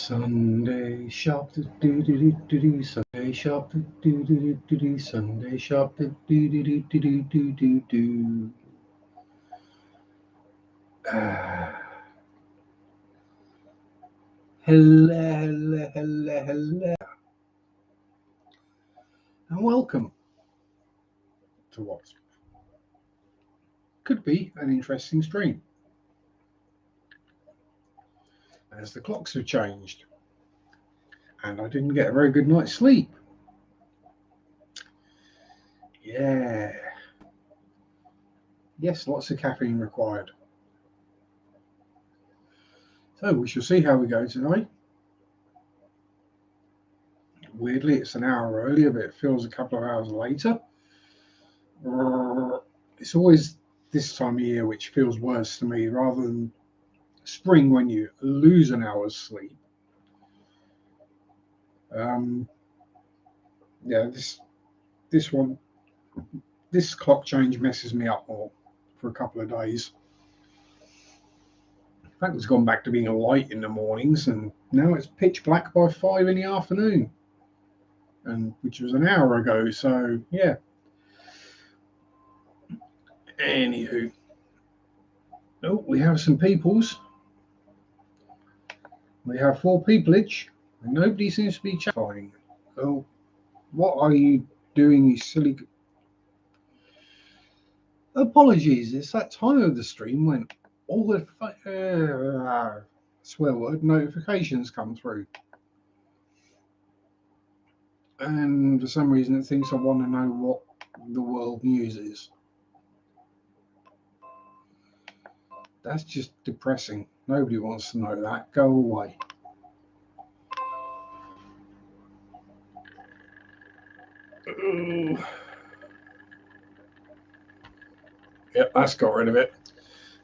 Sunday Sharpe, do do do do do. Sunday Sharpe, do do do do do. Sunday Sharpe, do do do do do do do do. Hello, and welcome to what could be an interesting stream, as the clocks have changed, and I didn't get a very good night's sleep. Yeah. Yes, lots of caffeine required. So we shall see how we go tonight. Weirdly, it's an hour earlier, but it feels a couple of hours later. It's always this time of year which feels worse to me, rather than spring when you lose an hour's sleep. Yeah, this clock change messes me up more for a couple of days. In fact, it's gone back to being light in the mornings, and now it's pitch black by 5 in the afternoon, and which was an hour ago. So yeah. Anywho, oh, we have some peoples. We have 4 peopleage, and nobody seems to be chatting. Oh, what are you doing, you silly? Apologies, it's that time of the stream when all the swear word notifications come through, and for some reason it thinks I want to know what the world news is. That's just depressing. Nobody wants to know that. Go away. Yep, that's got rid of it.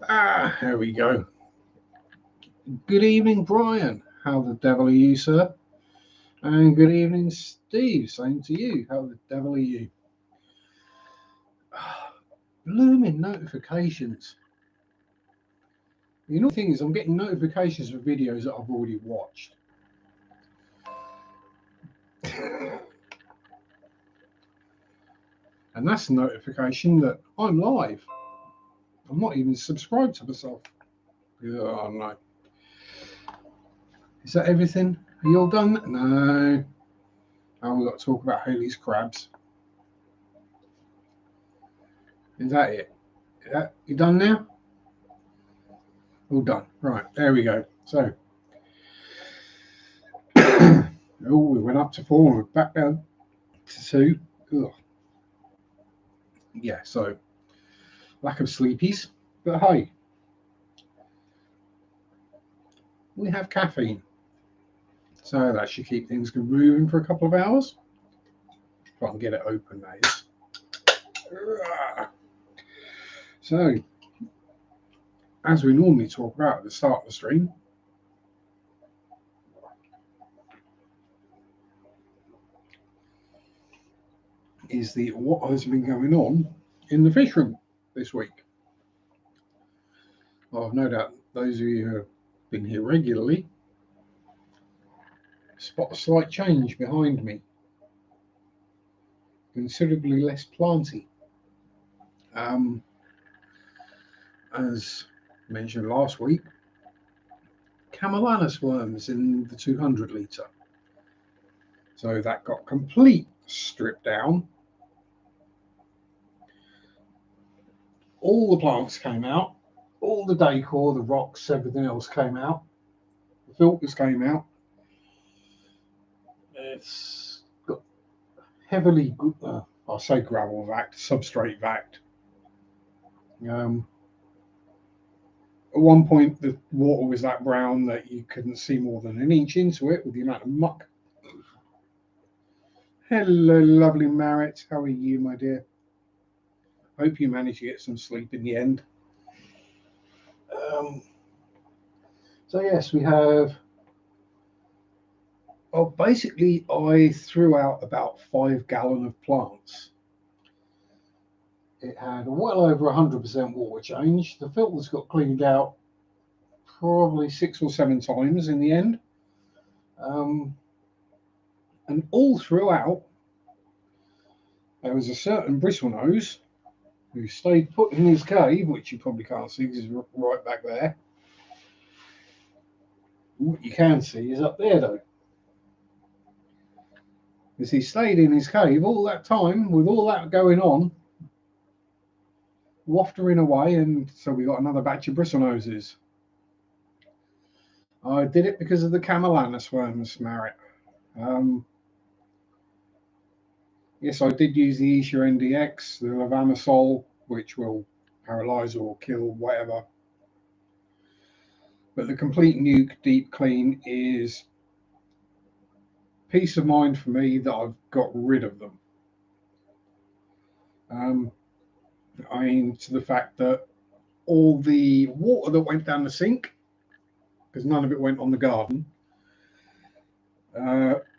There we go. Good evening, Brian. How the devil are you, sir? And good evening, Steve. Same to you. How the devil are you? Blooming notifications. You know, the thing is, I'm getting notifications for videos that I've already watched. And that's a notification that I'm live. I'm not even subscribed to myself. Oh, no. Is that everything? Are you all done? No. Oh, we've got to talk about Haley's crabs. Is that it? You done now? All done. Right, there we go. So, we went up to 4 and we're back down to 2. Ugh. Yeah, so lack of sleepies, but hey, we have caffeine, so that should keep things moving for a couple of hours. If I can get it open, that is. So, as we normally talk about at the start of the stream, is the what has been going on in the fish room this week. Well, I've no doubt those of you who have been here regularly spot a slight change behind me. Considerably less planty. As mentioned last week, Camellanus worms in the 200 litre. So that got complete stripped down. All the plants came out, all the decor, the rocks, everything else came out. The filters came out. It's got heavily, I'll say gravel vac, substrate vac. At one point, the water was that brown that you couldn't see more than an inch into it with the amount of muck. Hello, lovely Marit. How are you, my dear? Hope you managed to get some sleep in the end. So yes, we have. Well, basically, I threw out about 5 gallons of plants. It had well over 100% water change. The filters got cleaned out probably 6 or 7 times in the end. And all throughout, there was a certain bristlenose who stayed put in his cave, which you probably can't see because it's right back there. What you can see is up there, though. Because he stayed in his cave all that time with all that going on, wafting away, and so we got another batch of bristlenoses. I did it because of the Camellanus worms, Marriott. Yes, I did use the Isha NDX, the levamisole, which will paralyze or kill whatever. But the complete nuke deep clean is peace of mind for me that I've got rid of them. I mean, to the fact that all the water that went down the sink, because none of it went on the garden,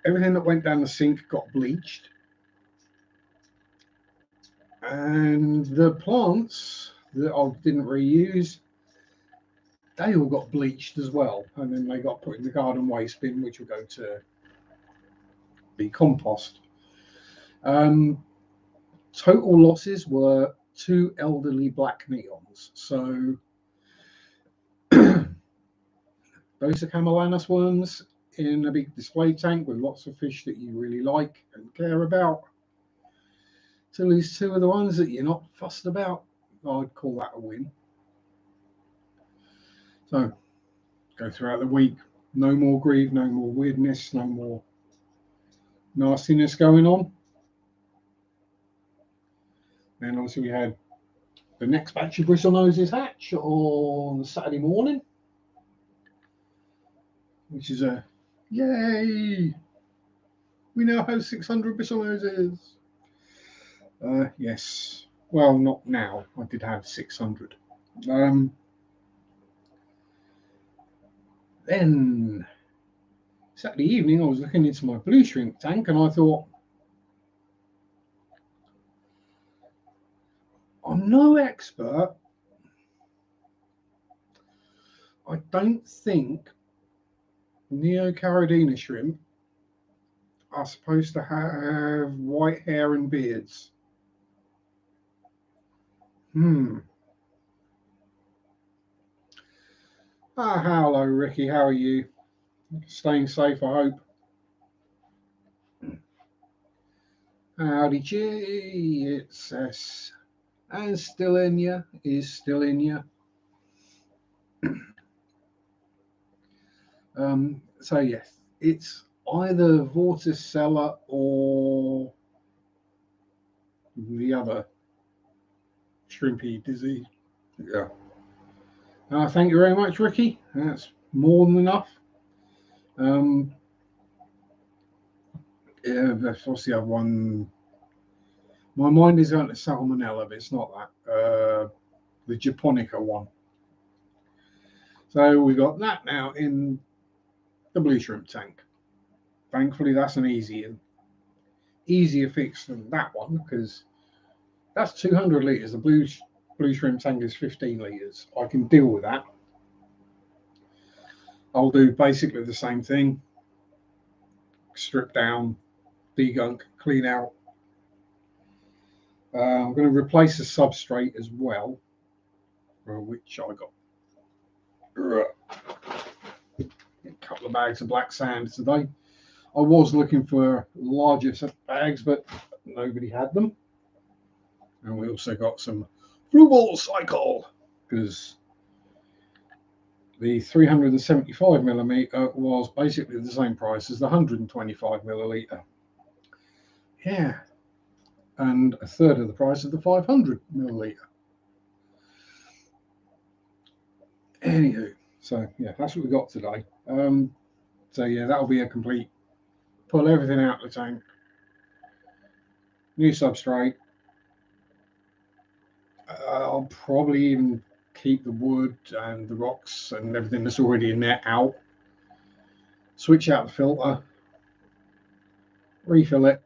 everything that went down the sink got bleached. And the plants that I didn't reuse, they all got bleached as well. And then they got put in the garden waste bin, which will go to be compost. Total losses were 2 elderly black neons. So those are Camellanus worms in a big display tank with lots of fish that you really like and care about. To lose 2 of the ones that you're not fussed about, I'd call that a win. So go throughout the week. No more grief, no more weirdness, no more nastiness going on. Then obviously we had the next batch of bristlenoses hatch on Saturday morning, which is a yay! We now have 600 bristlenoses. Yes. Well, not now. I did have 600. Then Saturday evening, I was looking into my blue shrimp tank, and I thought, I'm no expert. I don't think Neocaridina shrimp are supposed to have white hair and beards. Hello, Ricky. How are you? Staying safe, I hope. Howdy, G. It's S. And still in ya. Is still in ya. So, yes, it's either Vorticella or the other shrimpy disease. Yeah. Thank you very much, Ricky. That's more than enough. Yeah, that's what's the other one? My mind is on the Salmonella, but it's not that. The Japonica one. So we got that now in the blue shrimp tank. Thankfully, that's an easier fix than that one because that's 200 litres. The blue shrimp tank is 15 litres. I can deal with that. I'll do basically the same thing. Strip down, degunk, clean out. I'm going to replace the substrate as well, which I got a couple of bags of black sand today. I was looking for larger bags, but nobody had them. And we also got some Fluball Cycle because the 375 millimeter was basically the same price as the 125 milliliter. Yeah, and a third of the price of the 500 milliliter. Anywho, so yeah, that's what we got today. So yeah, that'll be a complete pull everything out of the tank, new substrate. I'll probably even keep the wood and the rocks and everything that's already in there out. Switch out the filter, refill it,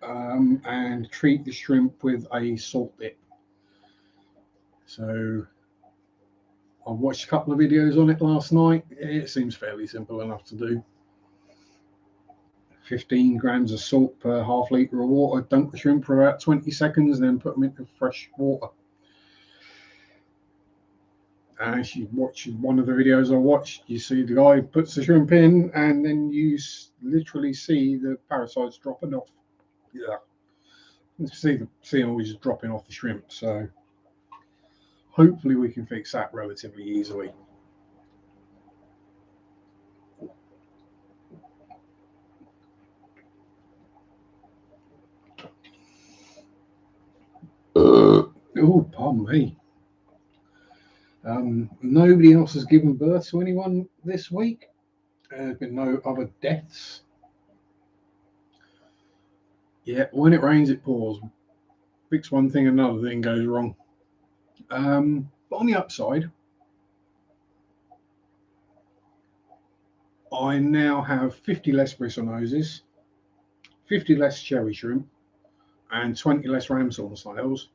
and treat the shrimp with a salt dip. So I watched a couple of videos on it last night. It seems fairly simple enough to do. 15 grams of salt per half litre of water. Dunk the shrimp for about 20 seconds, then put them into fresh water. And as you watch one of the videos I watched, you see the guy puts the shrimp in, and then you literally see the parasites dropping off. Yeah, you see them all just dropping off the shrimp. So hopefully we can fix that relatively easily. Oh, pardon me. Nobody else has given birth to anyone this week. There's been no other deaths. Yeah, when it rains, it pours. Fix one thing, another thing goes wrong. But on the upside, I now have 50 less bristlenoses, 50 less cherry shrimp, and 20 less ramshorn snails,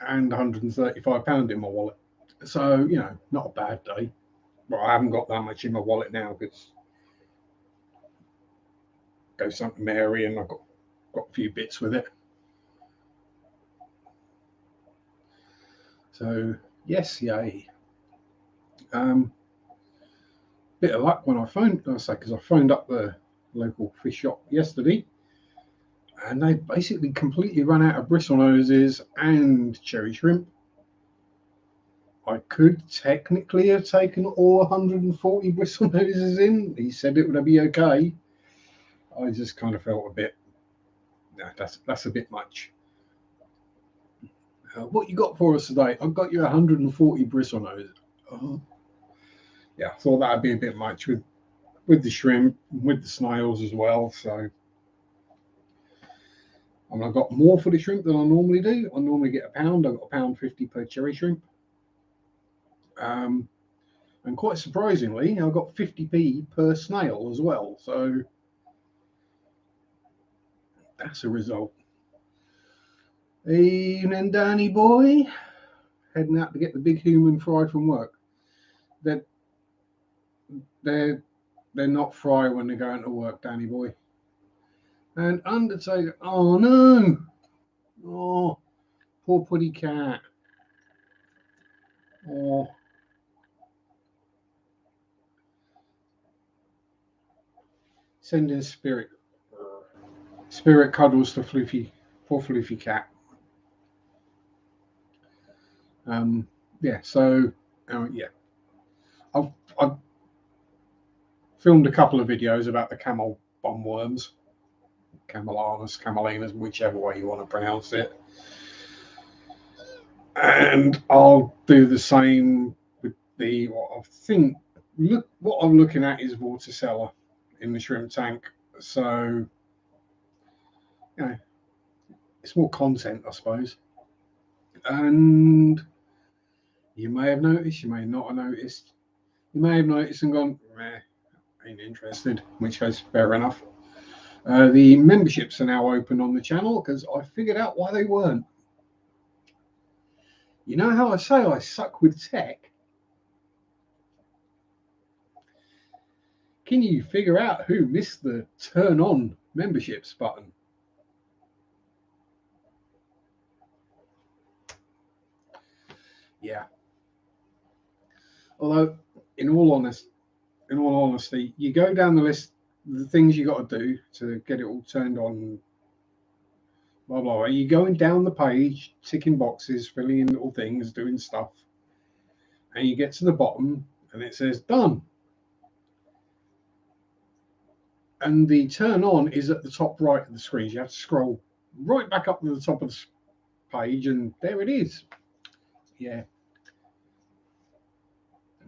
and £135 in my wallet. So, you know, not a bad day. But I haven't got that much in my wallet now because go St Mary and I've got a few bits with it. So yes, yay. Bit of luck when I phoned up the local fish shop yesterday, and they basically completely run out of bristlenoses and cherry shrimp. I could technically have taken all 140 bristlenoses in. He said it would be okay. I just kind of felt a bit, no, that's a bit much. What you got for us today? I've got you 140 bristlenoses. Oh. Yeah, I thought that'd be a bit much with the shrimp, with the snails as well. So, I mean, I've got more for the shrimp than I normally do. I normally get £1. I've got £1.50 per cherry shrimp. And quite surprisingly, I've got 50p per snail as well. So that's a result. Evening, Danny boy. Heading out to get the big human fry from work. They're not fry when they're going to work, Danny boy. And Undertaker, oh no, oh, poor putty cat. Oh, sending spirit cuddles to poor Floofy cat. Yeah, so yeah, I've filmed a couple of videos about the camel bomb worms, camelinas, whichever way you want to pronounce it, and I'll do the same with what I'm looking at is Vorticella in the shrimp tank. So, you know, it's more content, I suppose. And you may have noticed, you may not have noticed. You may have noticed and gone, meh, ain't interested, in which case, fair enough. The memberships are now open on the channel because I figured out why they weren't. You know how I say I suck with tech? Can you figure out who missed the turn on memberships button? Yeah. Although, in all honesty, you go down the list, the things you got to do to get it all turned on, blah, blah, blah. You're going down the page, ticking boxes, filling in little things, doing stuff. And you get to the bottom and it says done. And the turn on is at the top right of the screen. You have to scroll right back up to the top of the page and there it is. Yeah.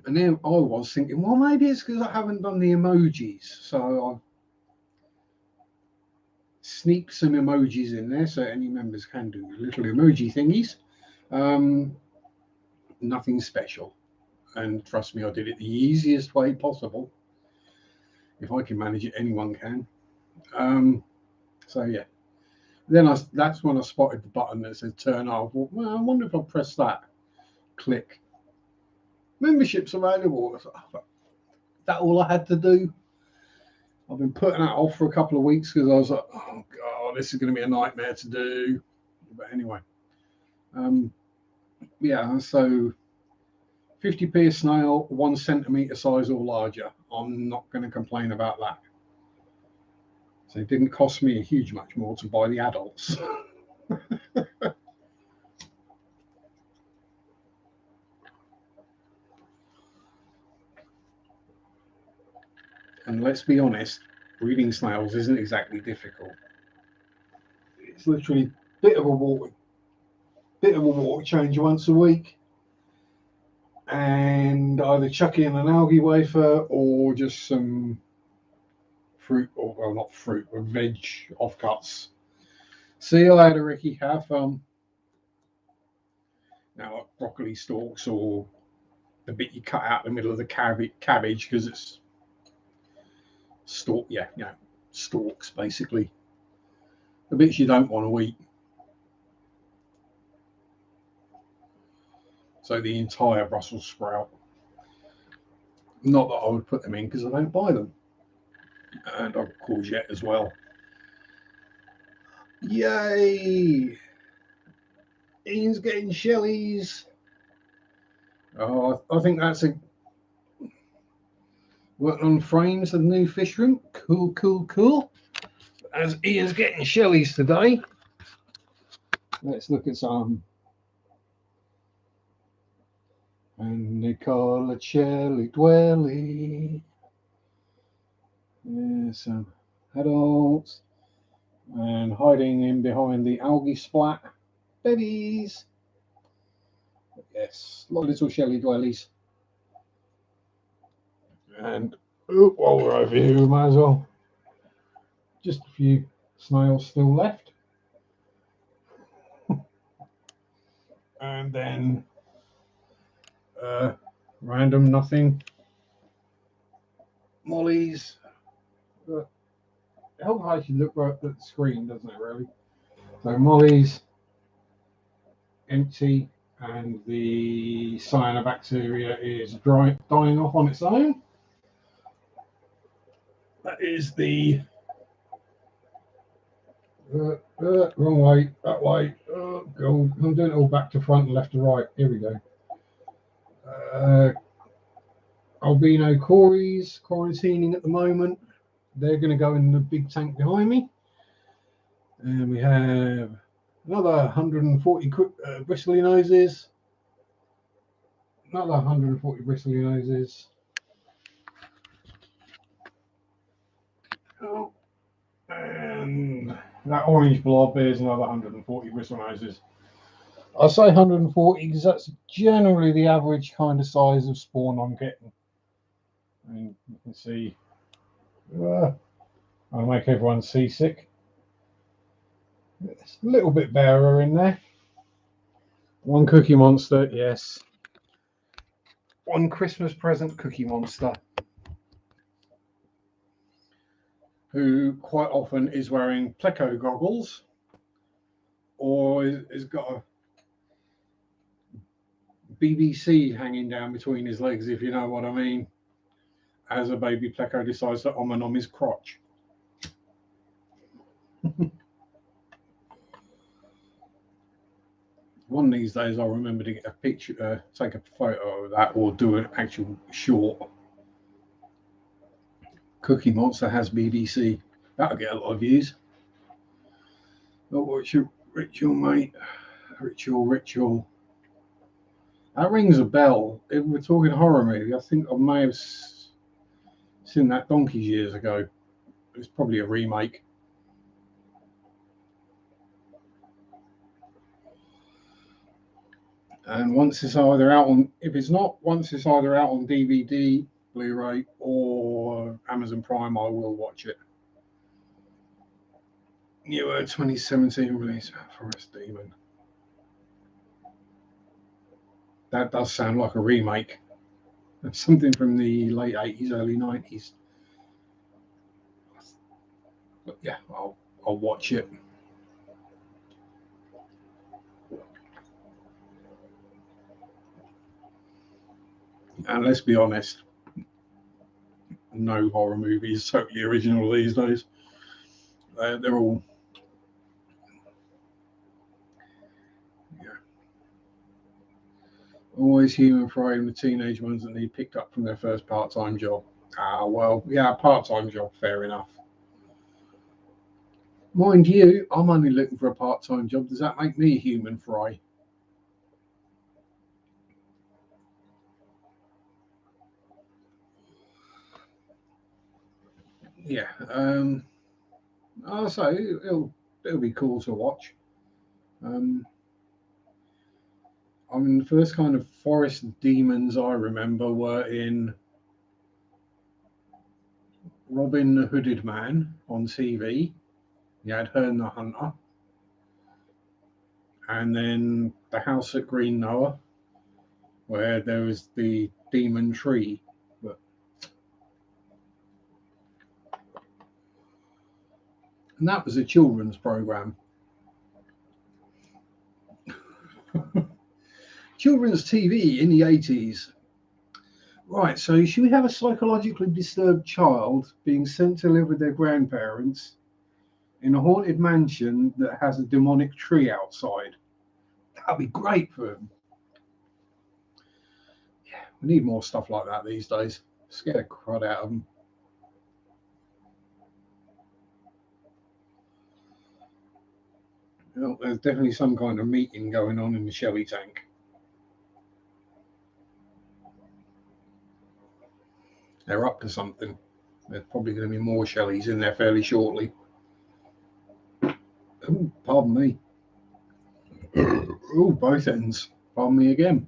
And then I was thinking, well, maybe it's because I haven't done the emojis. So I've sneaked some emojis in there so any members can do little emoji thingies. Nothing special. And trust me, I did it the easiest way possible. If I can manage it, anyone can. So yeah. Then that's when I spotted the button that said turn off. Well, I wonder if I press that. click. Membership's available. Is that all I had to do? I've been putting that off for a couple of weeks because I was like, oh God, this is going to be a nightmare to do. But anyway, yeah, so 50p a snail, 1 centimetre size or larger. I'm not going to complain about that. So it didn't cost me a huge much more to buy the adults. And let's be honest, breeding snails isn't exactly difficult. It's literally a bit of a water change once a week, and either chuck in an algae wafer or just some fruit, or well, not fruit, but veg offcuts. See you later, Ricky. Have fun. Now, like broccoli stalks or the bit you cut out the middle of the cabbage because it's stalks basically. The bits you don't want to eat. So the entire Brussels sprout. Not that I would put them in because I don't buy them. And I've got courgette as well. Yay! Ian's getting shellies. Oh, I think that's a working on frames of the new fish room. Cool, cool, cool. As Ian's getting shellies today, let's look at some. And they call it Shelly Dwelly. There's some adults. And hiding in behind the algae splat, babies. Yes, little Shelly Dwellies. And while we're over here, we might as well. Just a few snails still left. And then random nothing. Mollies. It helps actually look right at the screen, doesn't it, really? So mollies, empty, and the cyanobacteria is dying off on its own. That is the wrong way, that way. Oh, God. I'm doing it all back to front and left to right. Here we go. Albino cories quarantining at the moment. They're going to go in the big tank behind me. And we have another 140 bristly noses. Another 140 bristly noses. Oh, and that orange blob is another 140 bristle noses. I say 140 because that's generally the average kind of size of spawn I'm getting. And you can see, I'll make everyone seasick. It's a little bit barer in there. One Cookie Monster, yes. One Christmas present Cookie Monster, who quite often is wearing pleco goggles or has got a BBC hanging down between his legs, if you know what I mean, as a baby pleco decides to on his crotch. One of these days I'll remember to get a picture, take a photo of that, or do an actual short. Cookie Monster has BBC. That'll get a lot of views. Oh, what's your ritual, mate? Ritual. That rings a bell. If we're talking horror movie, I think I may have seen that donkeys years ago. It's probably a remake. And once it's either out on, if it's not, once it's either out on DVD, Blu-ray, or Amazon Prime, I will watch it. Newer 2017 release, Forest Demon. That does sound like a remake. It's something from the late 80s, early 90s. But yeah, I'll watch it. And let's be honest, no horror movie is totally original these days. They're all, yeah, always human fry and the teenage ones that need picked up from their first part-time job. Ah, well, yeah, part-time job, fair enough. Mind you, I'm only looking for a part-time job. Does that make me a human fry? Yeah. I'll say it'll be cool to watch. Um, I mean, the first kind of forest demons I remember were in Robin the Hooded Man on TV. You had Herne the Hunter, and then the House at Green Noah, where there was the demon tree. But and that was a children's program. Children's TV in the 80s. Right, so should we have a psychologically disturbed child being sent to live with their grandparents in a haunted mansion that has a demonic tree outside? That'd be great for them. We need more stuff like that these days. Scare the crud out of them. You know, there's definitely some kind of meeting going on in the Shelly tank. They're up to something. There's probably going to be more Shellys in there fairly shortly. Ooh, pardon me. Oh, both ends. Pardon me again.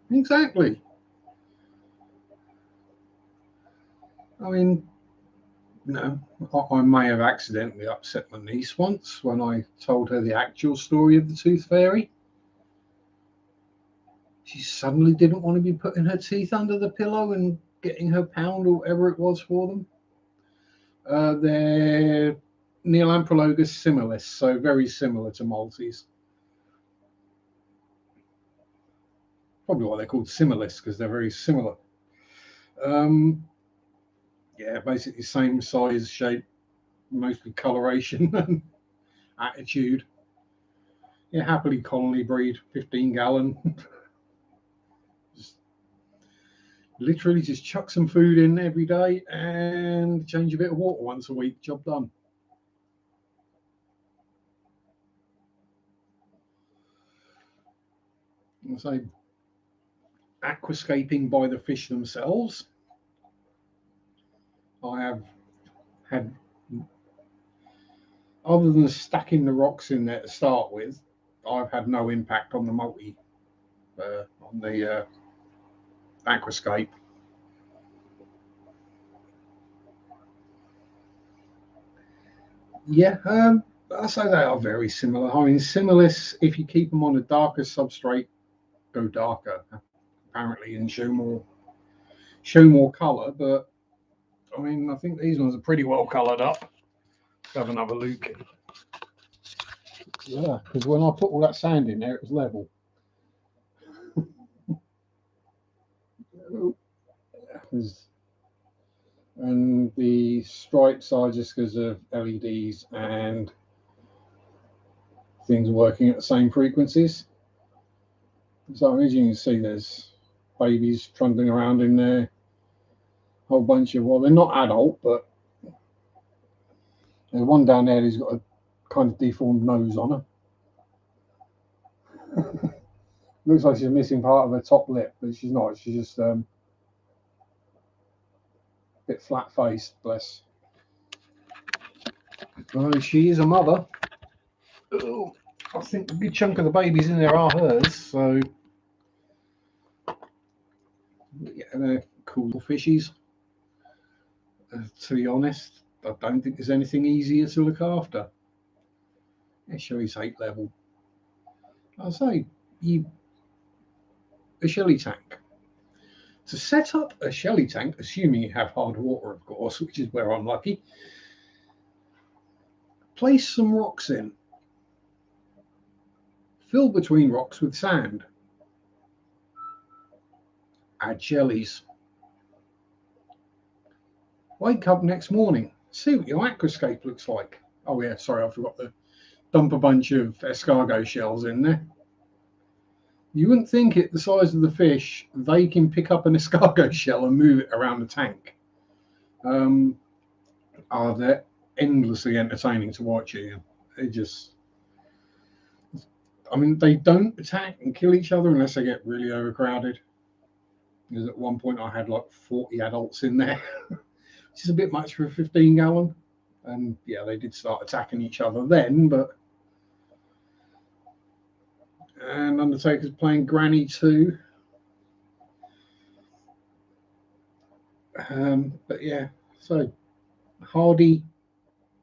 Exactly. I mean, no, I may have accidentally upset my niece once when I told her the actual story of the Tooth Fairy. She suddenly didn't want to be putting her teeth under the pillow and getting her pound or whatever it was for them. They're Neolamprologus similis, so very similar to Maltese. Probably why they're called similis, because they're very similar. Um, yeah, basically same size, shape, mostly coloration and attitude. Yeah, happily colony breed, 15-gallon. Just literally just chuck some food in every day and change a bit of water once a week. Job done. I say aquascaping by the fish themselves. I have had, other than stacking the rocks in there to start with, I've had no impact on the on the aquascape. Yeah, I say they are very similar. I mean, similis, if you keep them on a darker substrate, go darker apparently and show more color. But I mean, I think these ones are pretty well colored up. Let's have another look. Yeah, because when I put all that sand in there, it was level. And the stripes are just because of LEDs and things working at the same frequencies. So as you can see, there's babies trundling around in there. A whole bunch of, well, they're not adult, but there's one down there who's got a kind of deformed nose on her. Looks like she's missing part of her top lip, but she's not. She's just a bit flat faced, bless. Well, she is a mother. Oh, I think a good chunk of the babies in there are hers, so yeah, they're cool fishies. To be honest, I don't think there's anything easier to look after. Yeah, Shelly's hate level. I'll say you a Shelly tank. To set up a Shelly tank, assuming you have hard water, of course, which is where I'm lucky, place some rocks in. Fill between rocks with sand. add jellies. Wake up next morning, see what your aquascape looks like. Oh yeah, sorry, I forgot to dump a bunch of escargot shells in there. You wouldn't think it the size of the fish, they can pick up an escargot shell and move it around the tank. They're endlessly entertaining to watch. They just, they don't attack and kill each other unless they get really overcrowded. Because at one point I had like 40 adults in there, which is a bit much for a 15-gallon. And yeah, they did start attacking each other then, and Undertaker's playing Granny too. But yeah, so hardy,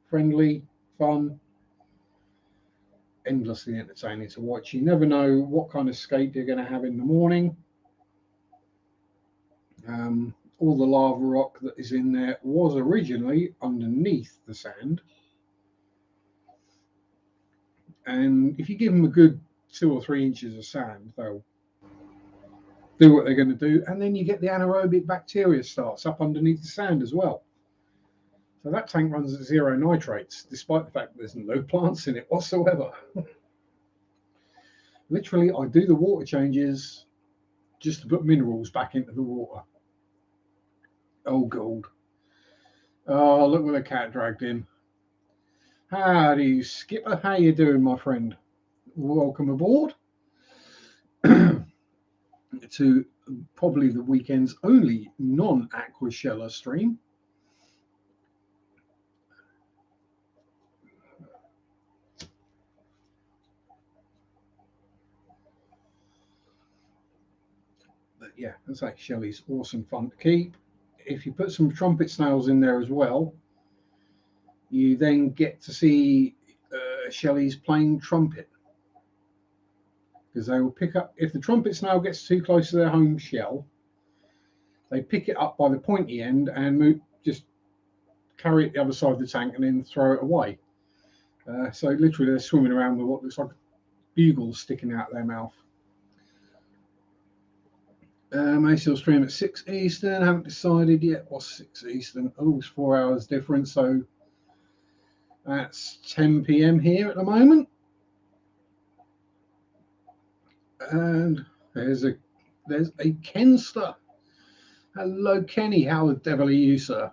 friendly, fun, endlessly entertaining to watch. You never know what kind of skate you're going to have in the morning. All the lava rock that is in there was originally underneath the sand. And if you give them a good 2 or 3 inches of sand, they'll do what they're going to do. And then you get the anaerobic bacteria starts up underneath the sand as well. So that tank runs at 0 nitrates, despite the fact that there's no plants in it whatsoever. Literally, I do the water changes just to put minerals back into the water. Oh, gold. Oh, look what the cat dragged in. Howdy, Skipper. How you doing, my friend? Welcome aboard to probably the weekend's only non-aqua sheller stream. But yeah, it's like Shelley's awesome fun to keep. If you put some trumpet snails in there as well, you then get to see Shelley's playing trumpet. Because they will pick up, if the trumpet snail gets too close to their home shell, they pick it up by the pointy end and just carry it the other side of the tank and then throw it away. So literally they're swimming around with what looks like bugles sticking out of their mouth. May still stream at 6 Eastern. Haven't decided yet what's 6 Eastern. Oh, it's 4 hours difference, so that's 10 p.m. here at the moment. And there's a Kenster. Hello, Kenny. How the devil are you, sir?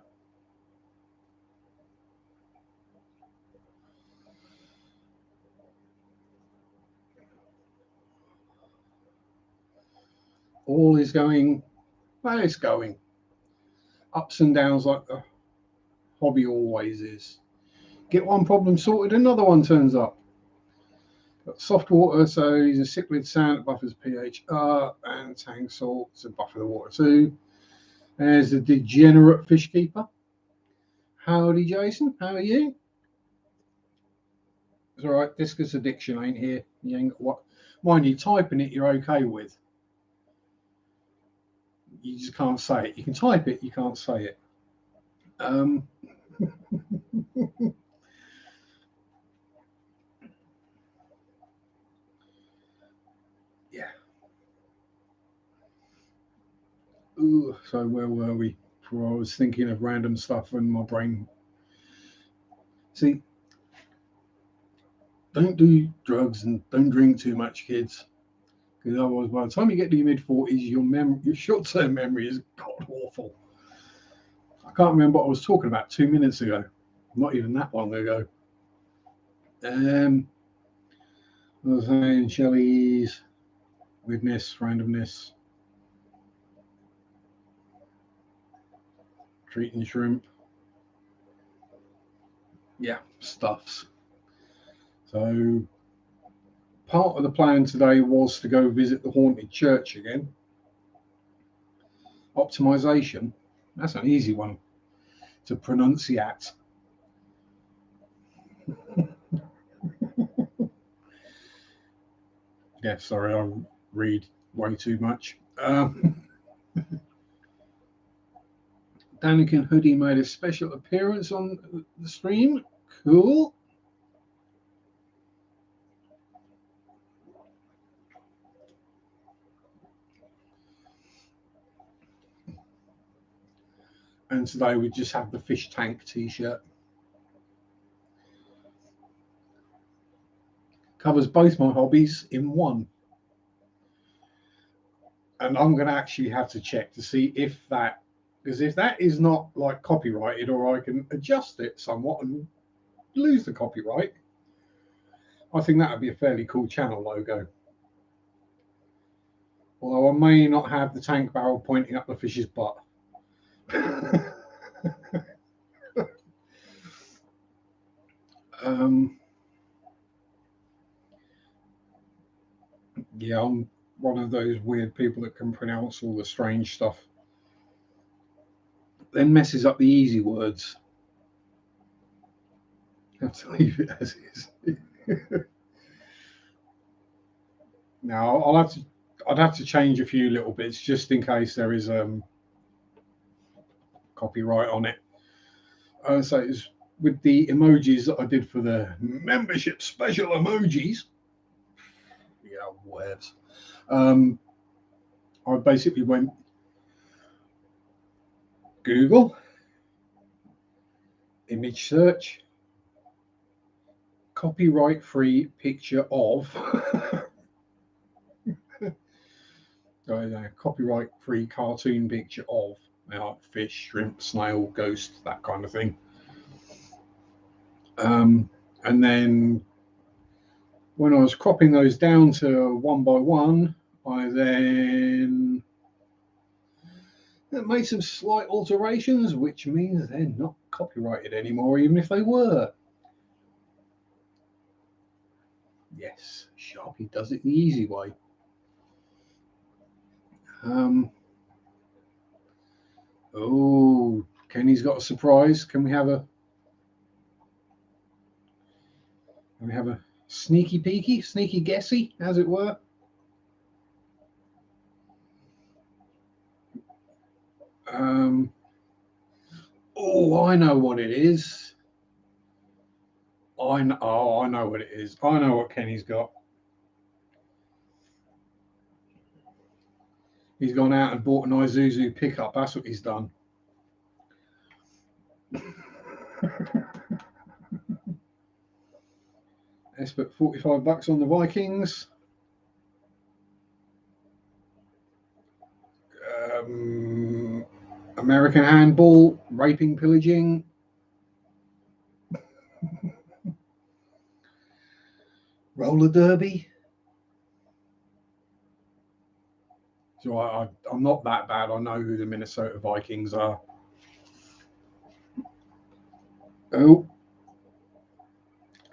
All is going, well, it's going. Ups and downs like the hobby always is. Get one problem sorted, another one turns up. Got soft water, so using cichlid sand that buffers pH up, and tang salt to buffer the water too. There's the degenerate fish keeper. Howdy, Jason. How are you? It's all right. Discus addiction ain't here. You ain't got what. Mind you, typing it you're okay with. You just can't say it. You can type it, you can't say it. Yeah. Ooh, so where were we? Before I was thinking of random stuff and my brain. See, don't do drugs and don't drink too much, kids. Because otherwise, by the time you get to your mid-40s, your short-term memory is god awful. I can't remember what I was talking about 2 minutes ago. Not even that long ago. I was saying Shelley's weirdness, randomness, treating shrimp. Yeah, stuffs. So part of the plan today was to go visit the haunted church again. Optimization, that's an easy one to pronunciate. Yeah, sorry, I read way too much. Daniken Hoodie made a special appearance on the stream. Cool. And today we just have the fish tank t-shirt. Covers both my hobbies in one. And I'm going to actually have to check to see if that, because if that is not like copyrighted, or I can adjust it somewhat and lose the copyright, I think that would be a fairly cool channel logo. Although I may not have the tank barrel pointing up the fish's butt. Yeah, I'm one of those weird people that can pronounce all the strange stuff, then messes up the easy words. I have to leave it as is. Now I'd have to change a few little bits just in case there is copyright on it. So it's with the emojis that I did for the membership special emojis. Yeah, words. I basically went Google, image search, copyright-free picture of, copyright-free cartoon picture of fish, shrimp, snail, ghost, that kind of thing. And then when I was cropping those down to one by one, I then made some slight alterations, which means they're not copyrighted anymore, even if they were. Yes, Sharpe does it the easy way. Oh, Kenny's got a surprise. Can we have a sneaky peeky, sneaky guessy, as it were? Oh, I know what it is. I know what it is. I know what Kenny's got. He's gone out and bought an Isuzu pickup. That's what he's done. Let's put $45 on the Vikings. American handball, raping, pillaging. Roller derby. So I'm not that bad. I know who the Minnesota Vikings are. Oh,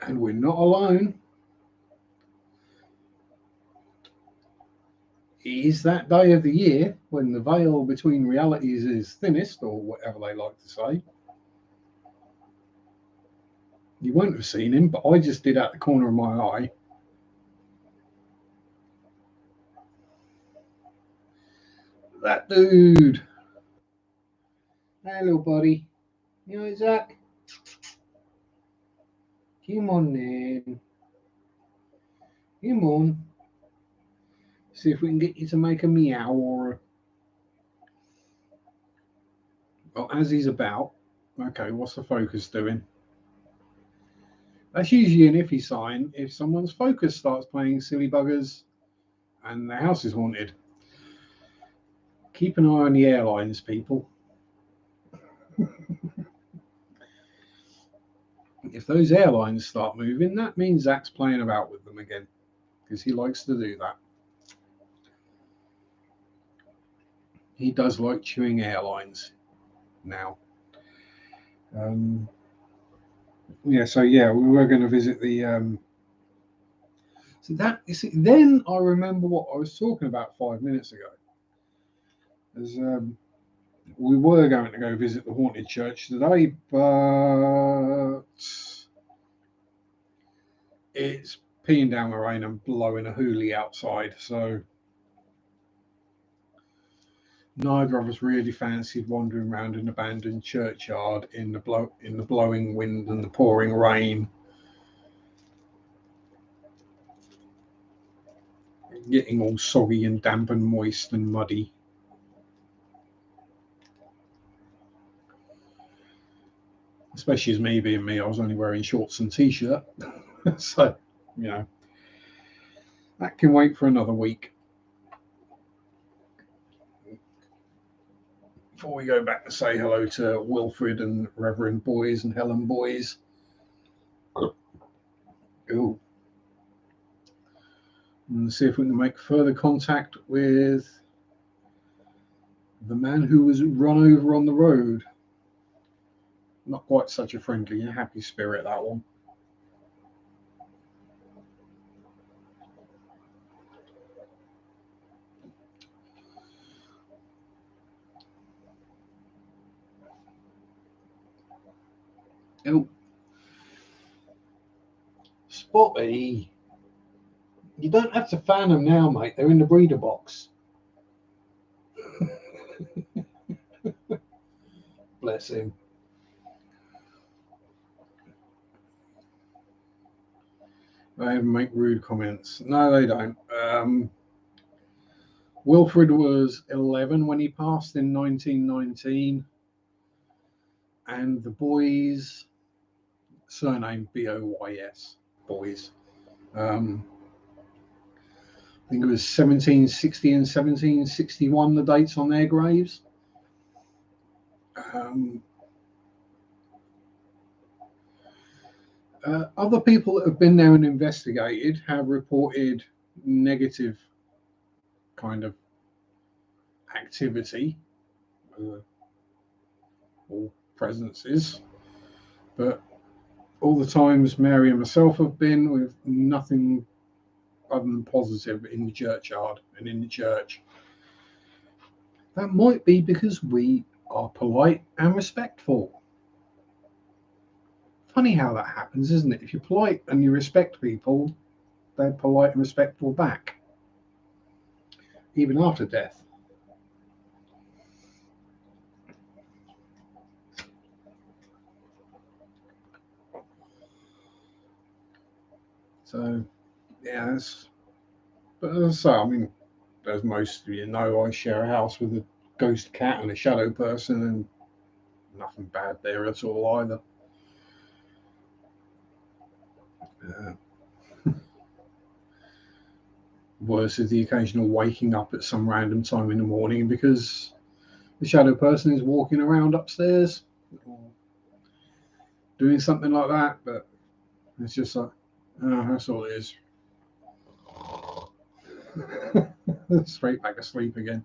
and we're not alone. It is that day of the year when the veil between realities is thinnest, or whatever they like to say. You won't have seen him, but I just did out the corner of my eye. That dude. Hey, little buddy. You know, Zach? Come on, then. Come on. See if we can get you to make a meow or a... Well, as he's about. Okay, what's the focus doing? That's usually an iffy sign if someone's focus starts playing silly buggers and the house is haunted. Keep an eye on the airlines, people. If those airlines start moving, that means Zach's playing about with them again, because he likes to do that. He does like chewing airlines now. We were going to visit the. So that you see, then I remember what I was talking about 5 minutes ago. As we were going to go visit the haunted church today, but it's peeing down the rain and blowing a hoolie outside, so neither of us really fancied wandering around an abandoned churchyard in the blowing wind and the pouring rain, getting all soggy and damp and moist and muddy. especially as me being me, I was only wearing shorts and t-shirt. So, that can wait for another week before we go back and say hello to Wilfred and Reverend Boys and Helen Boys. Ooh. And see if we can make further contact with the man who was run over on the road. Not quite such a friendly and happy spirit, that one. Oh, Spotty. You don't have to fan them now, mate. They're in the breeder box. Bless him. They make rude comments. No, they don't. Wilfred was 11 when he passed in 1919. And the boys, surname Boys, Boys. I think it was 1760 and 1761, the dates on their graves. Other people that have been there and investigated have reported negative kind of activity or presences, but all the times Mary and myself have been, with nothing other than positive in the churchyard and in the church. That might be because we are polite and respectful. Funny how that happens, isn't it? If you're polite and you respect people, they're polite and respectful back, even after death. So, yeah, but as I say, I mean, as most of you know, I share a house with a ghost cat and a shadow person, and nothing bad there at all either. Worse is the occasional waking up at some random time in the morning because the shadow person is walking around upstairs or doing something like that, but it's just like, oh, that's all it is. Straight back asleep again.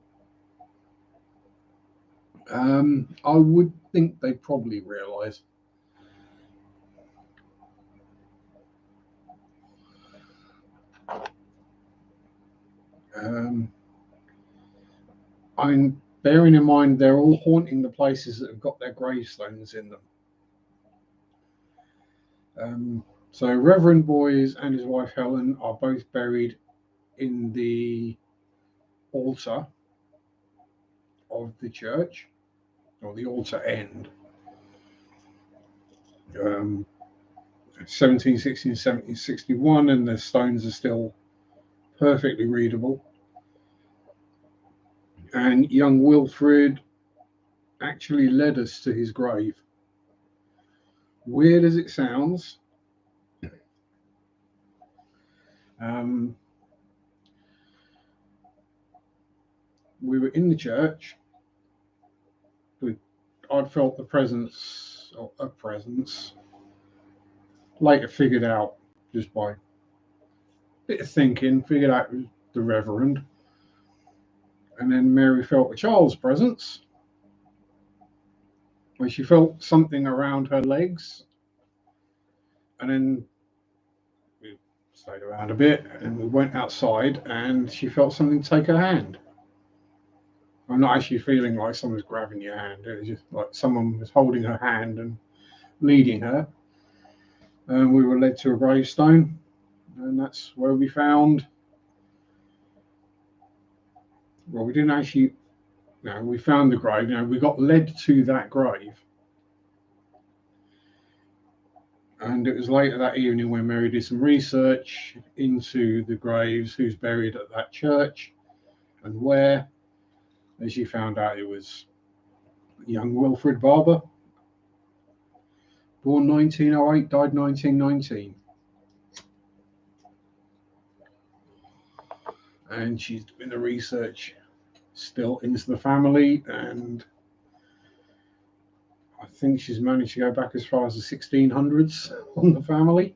I would think they probably realise. I mean, bearing in mind they're all haunting the places that have got their gravestones in them. So Reverend Boys and his wife Helen are both buried in the altar of the church, or the altar end. 1760 and 1761, and the stones are still perfectly readable. And young Wilfred actually led us to his grave. Weird as it sounds, we were in the church. I'd felt the presence, or a presence, later figured out just by a bit of thinking, figured out it was the Reverend. And then Mary felt a child's presence, where she felt something around her legs. And then we stayed around a bit and we went outside and she felt something take her hand. I'm not actually feeling like someone's grabbing your hand. It was just like someone was holding her hand and leading her. And we were led to a gravestone, and that's where we found. Well, we didn't actually. No, we found the grave. We got led to that grave, and it was later that evening when Mary did some research into the graves, who's buried at that church, and where. And she found out it was young Wilfred Barber. Born 1908, died 1919. And she's doing the research still into the family, and I think she's managed to go back as far as the 1600s on the family.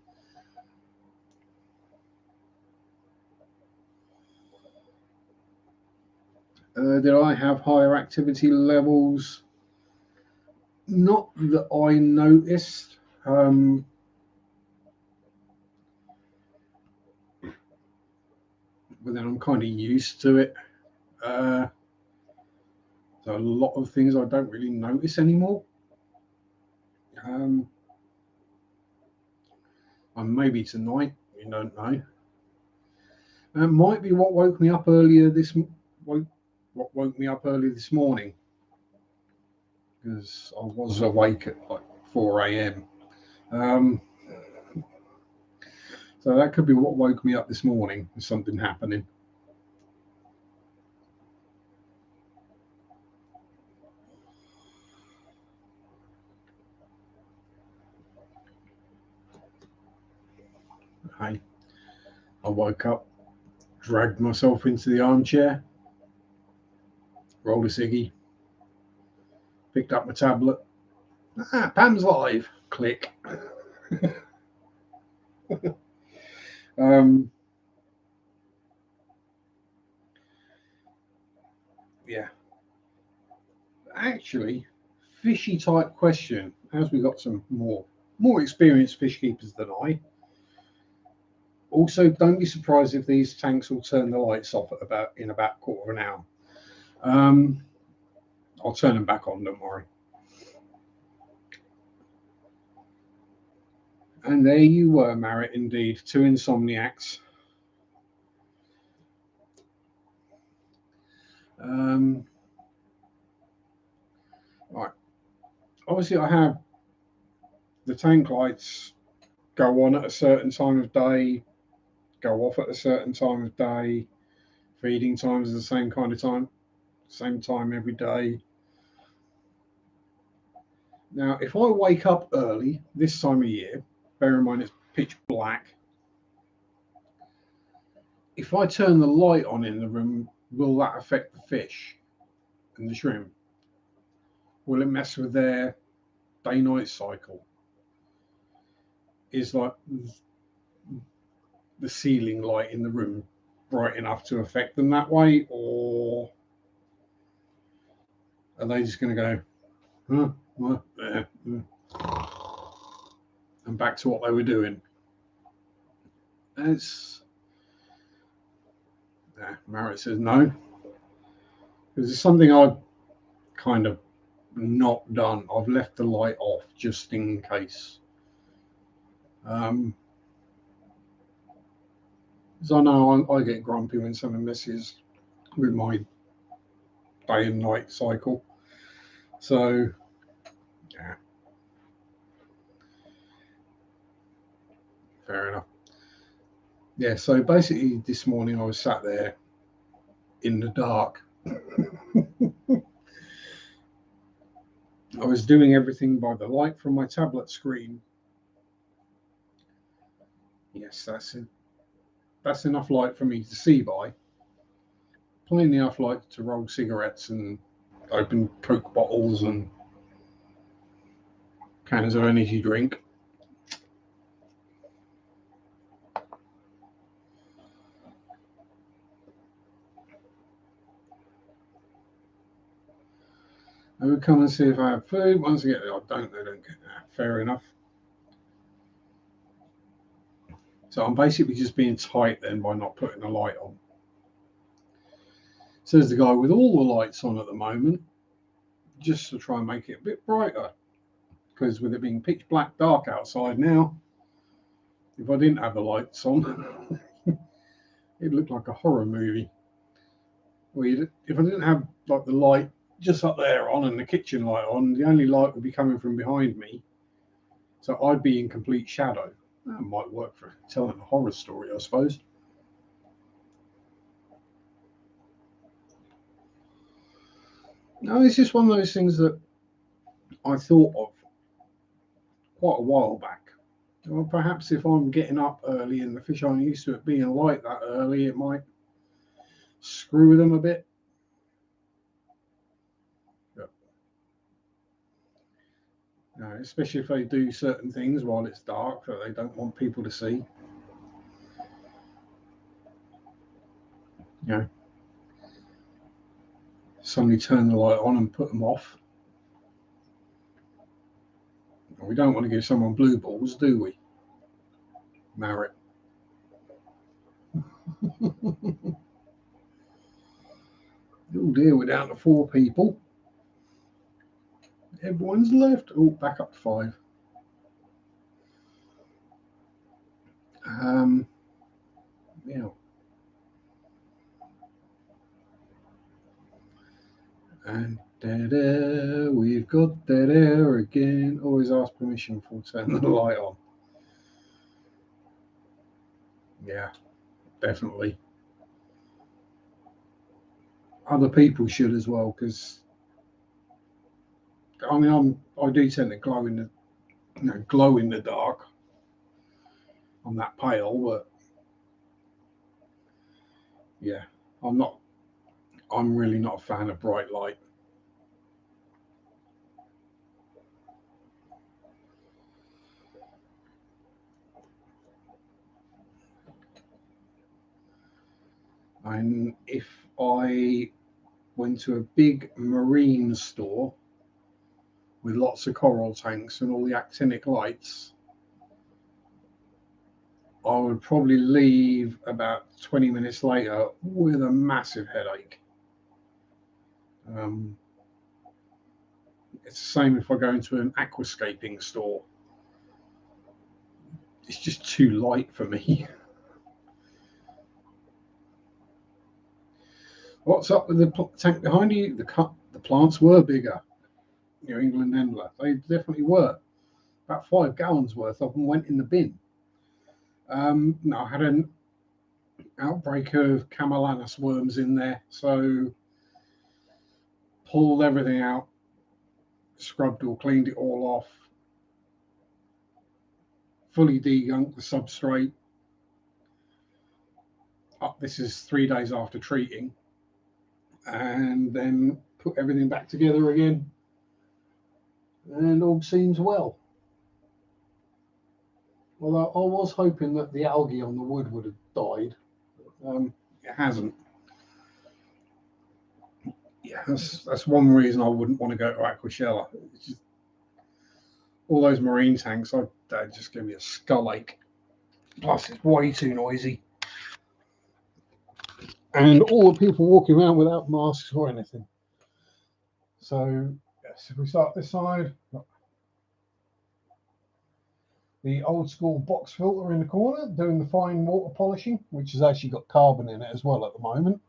Did I have higher activity levels? Not that I noticed. But then I'm kind of used to it. So a lot of things I don't really notice anymore. And maybe tonight, you don't know. It might be what woke me up earlier what woke me up early this morning, because I was awake at like 4 a.m. So that could be what woke me up this morning, with something happening. I woke up, dragged myself into the armchair, rolled a ciggy, picked up my tablet. Pam's live. Click. Yeah. Actually, fishy type question, as we got some more experienced fish keepers than I. Also, don't be surprised if these tanks will turn the lights off in about a quarter of an hour. I'll turn them back on, don't worry. And there you were, Marriott, indeed. Two insomniacs. Right. Obviously, I have the tank lights go on at a certain time of day, go off at a certain time of day. Feeding times are the same kind of time, same time every day. Now, if I wake up early this time of year, bear in mind it's pitch black, if I turn the light on in the room, will that affect the fish and the shrimp? Will it mess with their day-night cycle? Is like the ceiling light in the room bright enough to affect them that way, or are they just going to go, and back to what they were doing? Marriott says no, because it's something I've kind of not done. I've left the light off just in case. Because I know I get grumpy when someone messes with my day and night cycle. So, yeah, fair enough. Yeah, so basically this morning I was sat there in the dark. I was doing everything by the light from my tablet screen. Yes, that's it. That's enough light for me to see by. Plenty enough light to roll cigarettes and open Coke bottles and cans of energy drink. I would come and see if I have food. Once again, I don't. They don't get that. Fair enough. So I'm basically just being tight then by not putting the light on. Says the guy with all the lights on at the moment, just to try and make it a bit brighter. Because with it being pitch black dark outside now, if I didn't have the lights on, it'd look like a horror movie. Well, if I didn't have like the light just up there on and the kitchen light on, the only light would be coming from behind me. So I'd be in complete shadow. That might work for telling a horror story, I suppose. No, it's just one of those things that I thought of quite a while back. Well, perhaps if I'm getting up early and the fish aren't used to it being light that early, it might screw them a bit. But, especially if they do certain things while it's dark that they don't want people to see. Suddenly turn the light on and put them off. We don't want to give someone blue balls, do we? Marret. Oh dear, we're down to 4 people. Everyone's left. Oh, back up to 5. Yeah. And da-da, we've got dead air again. Always ask permission before turning the light on. Yeah, definitely. Other people should as well, because I mean, I do tend to glow in the dark on that pail, but yeah, I'm really not a fan of bright light. And if I went to a big marine store with lots of coral tanks and all the actinic lights, I would probably leave about 20 minutes later with a massive headache. It's the same if I go into an aquascaping store. It's just too light for me. What's up with the tank behind you? The plants were bigger. New England Endler. They definitely were. About 5 gallons worth of them went in the bin. No, I had an outbreak of Camellanus worms in there, so pulled everything out, scrubbed or cleaned it all off, fully degunked the substrate. This is 3 days after treating, and then put everything back together again, and all seems well. Although I was hoping that the algae on the wood would have died. It hasn't. Yeah, that's one reason I wouldn't want to go to Aquashella. All those marine tanks, they'd just give me a skull ache. Plus, it's way too noisy. And all the people walking around without masks or anything. So, yes, if we start this side, the old school box filter in the corner doing the fine water polishing, which has actually got carbon in it as well at the moment,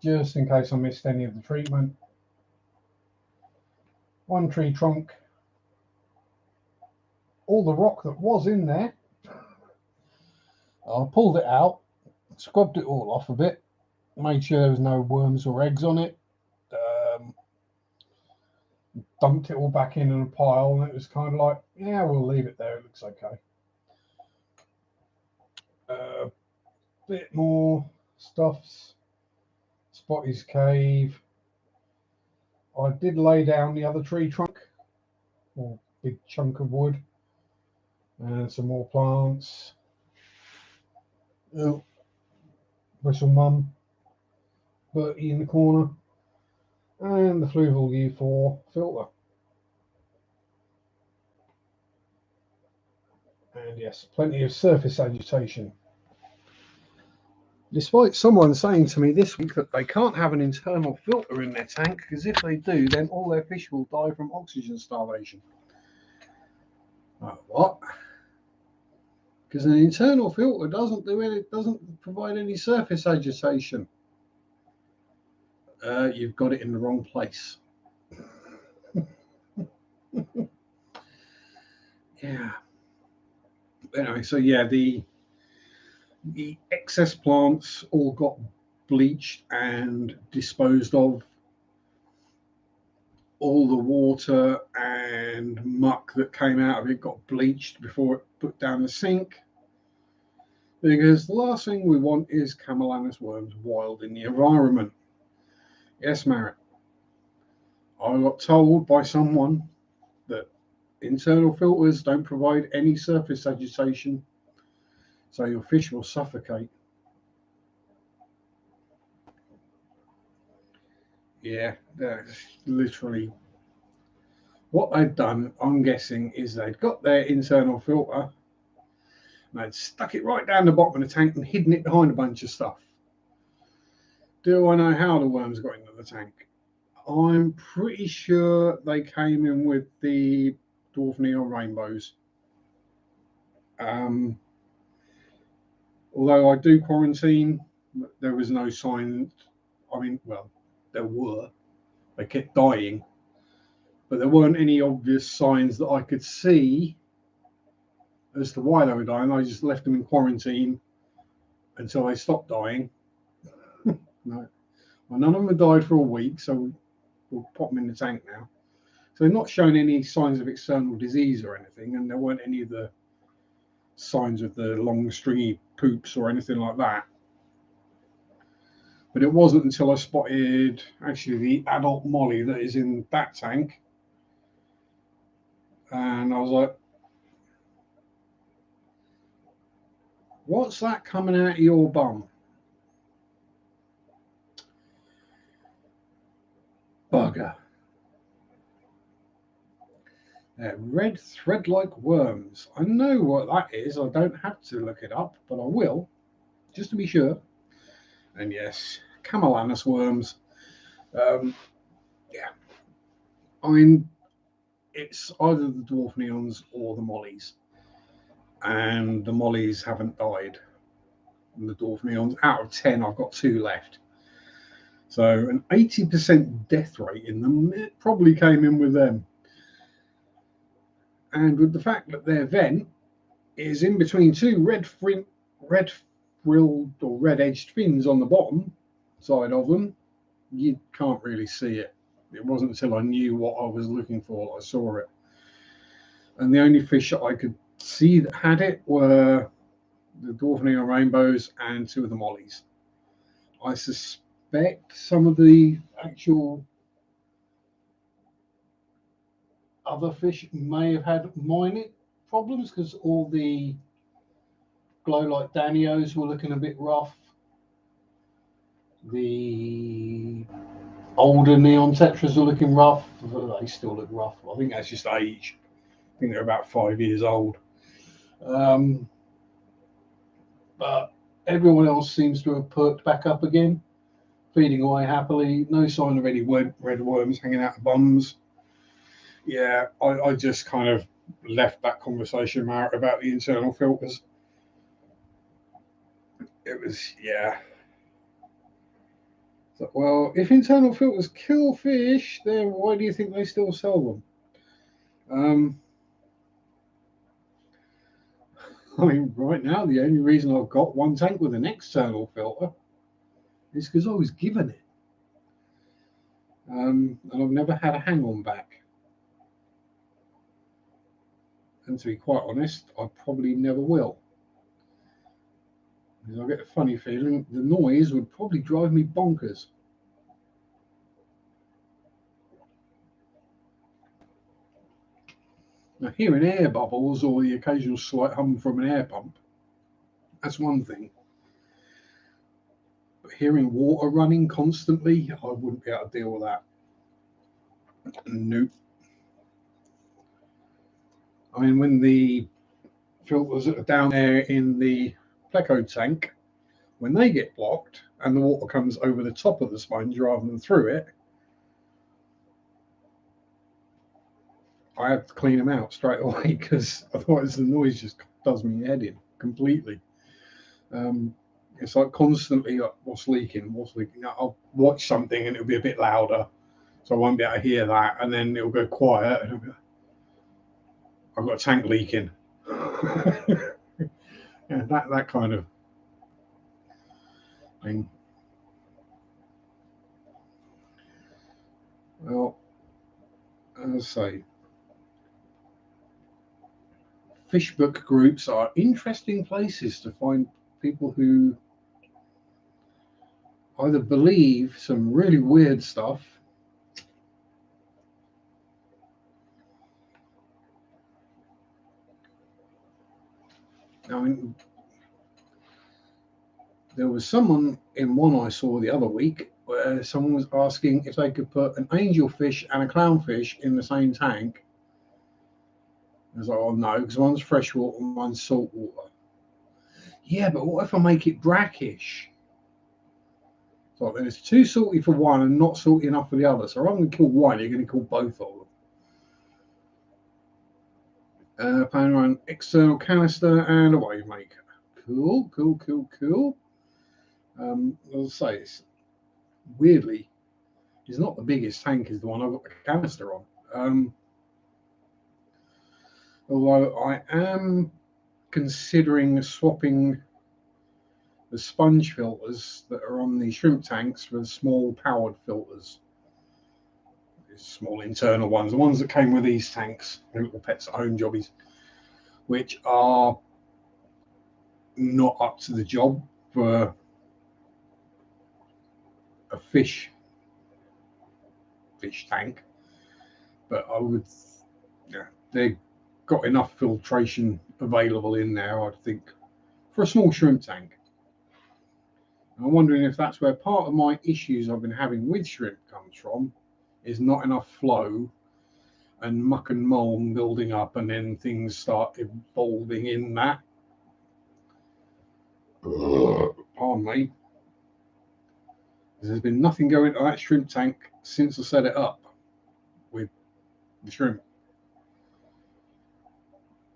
just in case I missed any of the treatment. One tree trunk, all the rock that was in there, I pulled it out, scrubbed it all off a bit, made sure there was no worms or eggs on it, dumped it all back in a pile, and it was kind of like, yeah, we'll leave it there, it looks okay. Bit more stuffs. Spotty's cave. I did lay down the other tree trunk, or big chunk of wood, and some more plants. Oh, Bristle Mum, Bertie in the corner, and the Fluval U4 filter. And yes, plenty of surface agitation. Despite someone saying to me this week that they can't have an internal filter in their tank, because if they do, then all their fish will die from oxygen starvation. What? Because an internal filter doesn't provide any surface agitation. You've got it in the wrong place. Yeah. Anyway, so yeah, the excess plants all got bleached and disposed of all the water and muck that came out of it got bleached before it put down the sink. Because the last thing we want is Camellanus worms wild in the environment. Yes, Marit. I got told by someone that internal filters don't provide any surface agitation, so your fish will suffocate. Yeah, that's literally what they'd done. I'm guessing is they'd got their internal filter and they'd stuck it right down the bottom of the tank and hidden it behind a bunch of stuff. Do I know how the worms got into the tank? I'm pretty sure they came in with the dwarf neon rainbows. Although I do quarantine, there was no sign. I mean, well, there were. They kept dying, but there weren't any obvious signs that I could see as to why they were dying. I just left them in quarantine until they stopped dying. No, well, none of them had died for a week, so we'll pop them in the tank now. So they're not showing any signs of external disease or anything, and there weren't any of the signs of the long stringy poops or anything like that. But it wasn't until I spotted actually the adult molly that is in that tank, and I was like, what's that coming out of your bum? Bugger. They're red thread-like worms. I know what that is. I don't have to look it up, but I will, just to be sure. And yes, Camellanus worms. Yeah. I mean, it's either the dwarf neons or the mollies. And the mollies haven't died. And the dwarf neons, out of 10, I've got 2 left. So an 80% death rate in them, it probably came in with them. And with the fact that their vent is in between 2 red frilled or red edged fins on the bottom side of them, you can't really see it. It wasn't until I knew what I was looking for that I saw it. And the only fish that I could see that had it were the dwarf neon rainbows and 2 of the mollies. I suspect some of the actual other fish may have had minor problems because all the glow light danios were looking a bit rough. The older neon tetras were looking rough. They still look rough. I think that's just age. I think they're about 5 years old. But everyone else seems to have perked back up again, feeding away happily. No sign of any red worms hanging out of bums. Yeah, I just kind of left that conversation out about the internal filters. It was, yeah. So, well, if internal filters kill fish, then why do you think they still sell them? I mean, right now, the only reason I've got one tank with an external filter is because I was given it. And I've never had a hang-on back. And to be quite honest, I probably never will. Because I get a funny feeling the noise would probably drive me bonkers. Now, hearing air bubbles or the occasional slight hum from an air pump, that's one thing. But hearing water running constantly, I wouldn't be able to deal with that. Nope. I mean, when the filters that are down there in the pleco tank, when they get blocked and the water comes over the top of the sponge rather than through it, I have to clean them out straight away because otherwise the noise just does me head in completely. It's like constantly like, what's leaking. I'll watch something and it'll be a bit louder, so I won't be able to hear that, and then it'll go quiet and I've got a tank leaking. Yeah, that kind of thing. Well, as I say, fish book groups are interesting places to find people who either believe some really weird stuff, I mean, there was someone in one I saw the other week where someone was asking if they could put an angelfish and a clownfish in the same tank. I was like, oh no, because one's freshwater and one's saltwater. Yeah, but what if I make it brackish? So then it's too salty for one and not salty enough for the other. So rather than kill one, you're going to kill both of them. Playing around external canister and a wave maker. Cool, cool, cool, cool. As I say, it's weirdly, it's not the biggest tank, is the one I've got the canister on. Although I am considering swapping the sponge filters that are on the shrimp tanks for the small powered filters. These small internal ones, the ones that came with these tanks, the little pets at home jobbies, which are not up to the job for a fish tank. But I would, yeah, they've got enough filtration available in there, I think, for a small shrimp tank. I'm wondering if that's where part of my issues I've been having with shrimp comes from, is not enough flow and muck and mold building up, and then things start evolving in that. Pardon me. There's been nothing going to that shrimp tank since I set it up with the shrimp.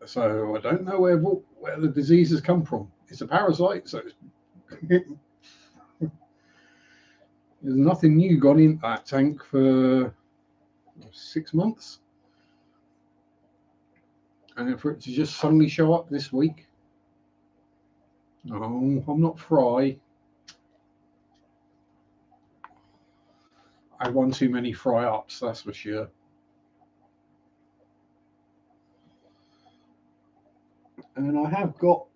So I don't know where the diseases come from. It's a parasite, so there's nothing new got in that tank for 6 months. And for it to just suddenly show up this week, no, I'm not Fry. I won too many fry ups, that's for sure. And I have got,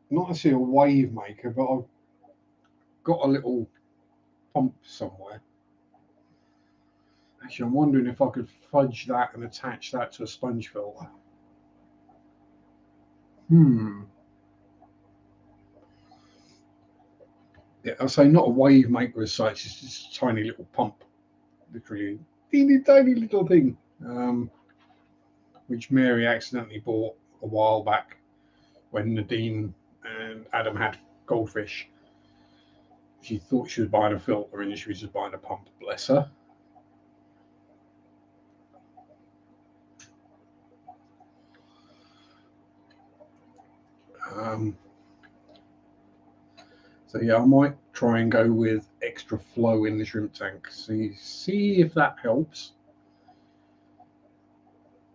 not necessarily a wave maker, but I've got a little pump somewhere. Actually, I'm wondering if I could fudge that and attach that to a sponge filter. Yeah, I'll say not a wave maker as such, it's just a tiny little pump. Literally, teeny tiny little thing. Which Mary accidentally bought a while back when Nadine and Adam had goldfish. She thought she was buying a filter and she was just buying a pump, bless her. So yeah, I might try and go with extra flow in the shrimp tank. See if that helps.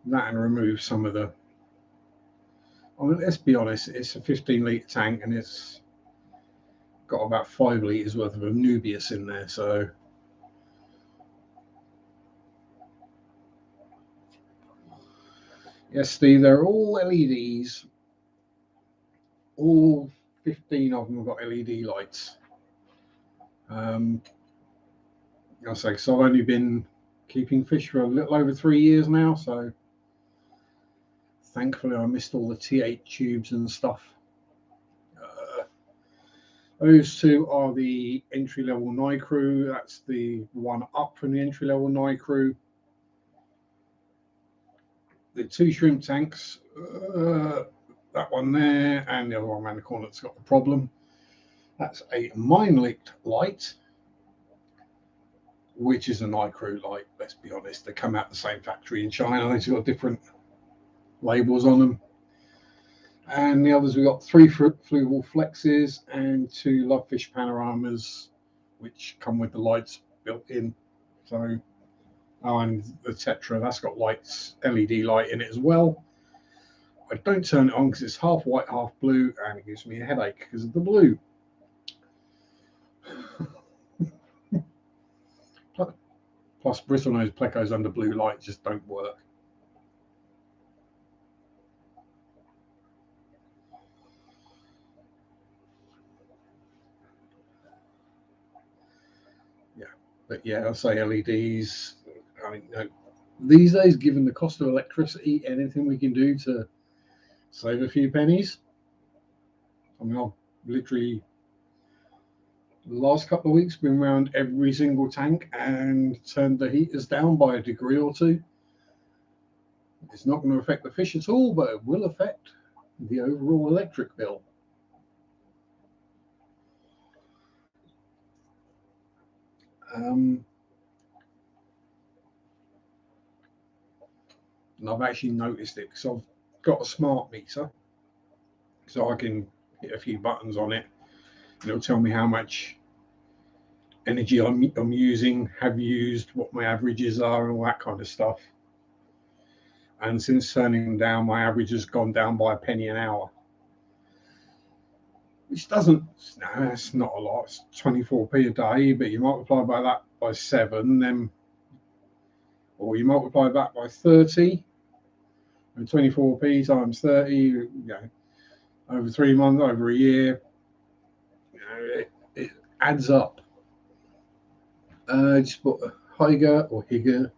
That and remove some of the. I mean, let's be honest, it's a 15-litre tank and it's got about 5 litres worth of Anubias in there, so. Yes, Steve, they're all LEDs. All 15 of them have got LED lights. I'll say, so I've only been keeping fish for a little over 3 years now, so thankfully I missed all the T8 tubes and stuff. Those two are the entry-level Nicrew. That's the one up from the entry-level Nicrew. The two shrimp tanks, that one there, and the other one around the corner that's got the problem. That's a Mine-Licked light, which is a Nicrew light, let's be honest. They come out the same factory in China. They've got different labels on them. And the others, we've got 3 Fluval Flexes and 2 Lovefish Panoramas, which come with the lights built in. So, and the Tetra, that's got lights, LED light in it as well. I don't turn it on because it's half white, half blue, and it gives me a headache because of the blue. Plus, bristlenose plecos under blue light just don't work. Yeah, but yeah, I say LEDs. I mean, these days, given the cost of electricity, anything we can do to save a few pennies. I mean, I've literally the last couple of weeks been around every single tank and turned the heaters down by a degree or two. It's not going to affect the fish at all, but it will affect the overall electric bill. And I've actually noticed it because I've got a smart meter, so I can hit a few buttons on it and it'll tell me how much energy I'm using, have used, what my averages are, and all that kind of stuff. And since turning them down, my average has gone down by a penny an hour, which doesn't, no, it's not a lot. It's 24p a day, but you multiply by that by 7, then, or you multiply that by 30, and 24p times 30, you know, over 3 months, over a year, you know, it adds up. Just put a Higer or Higger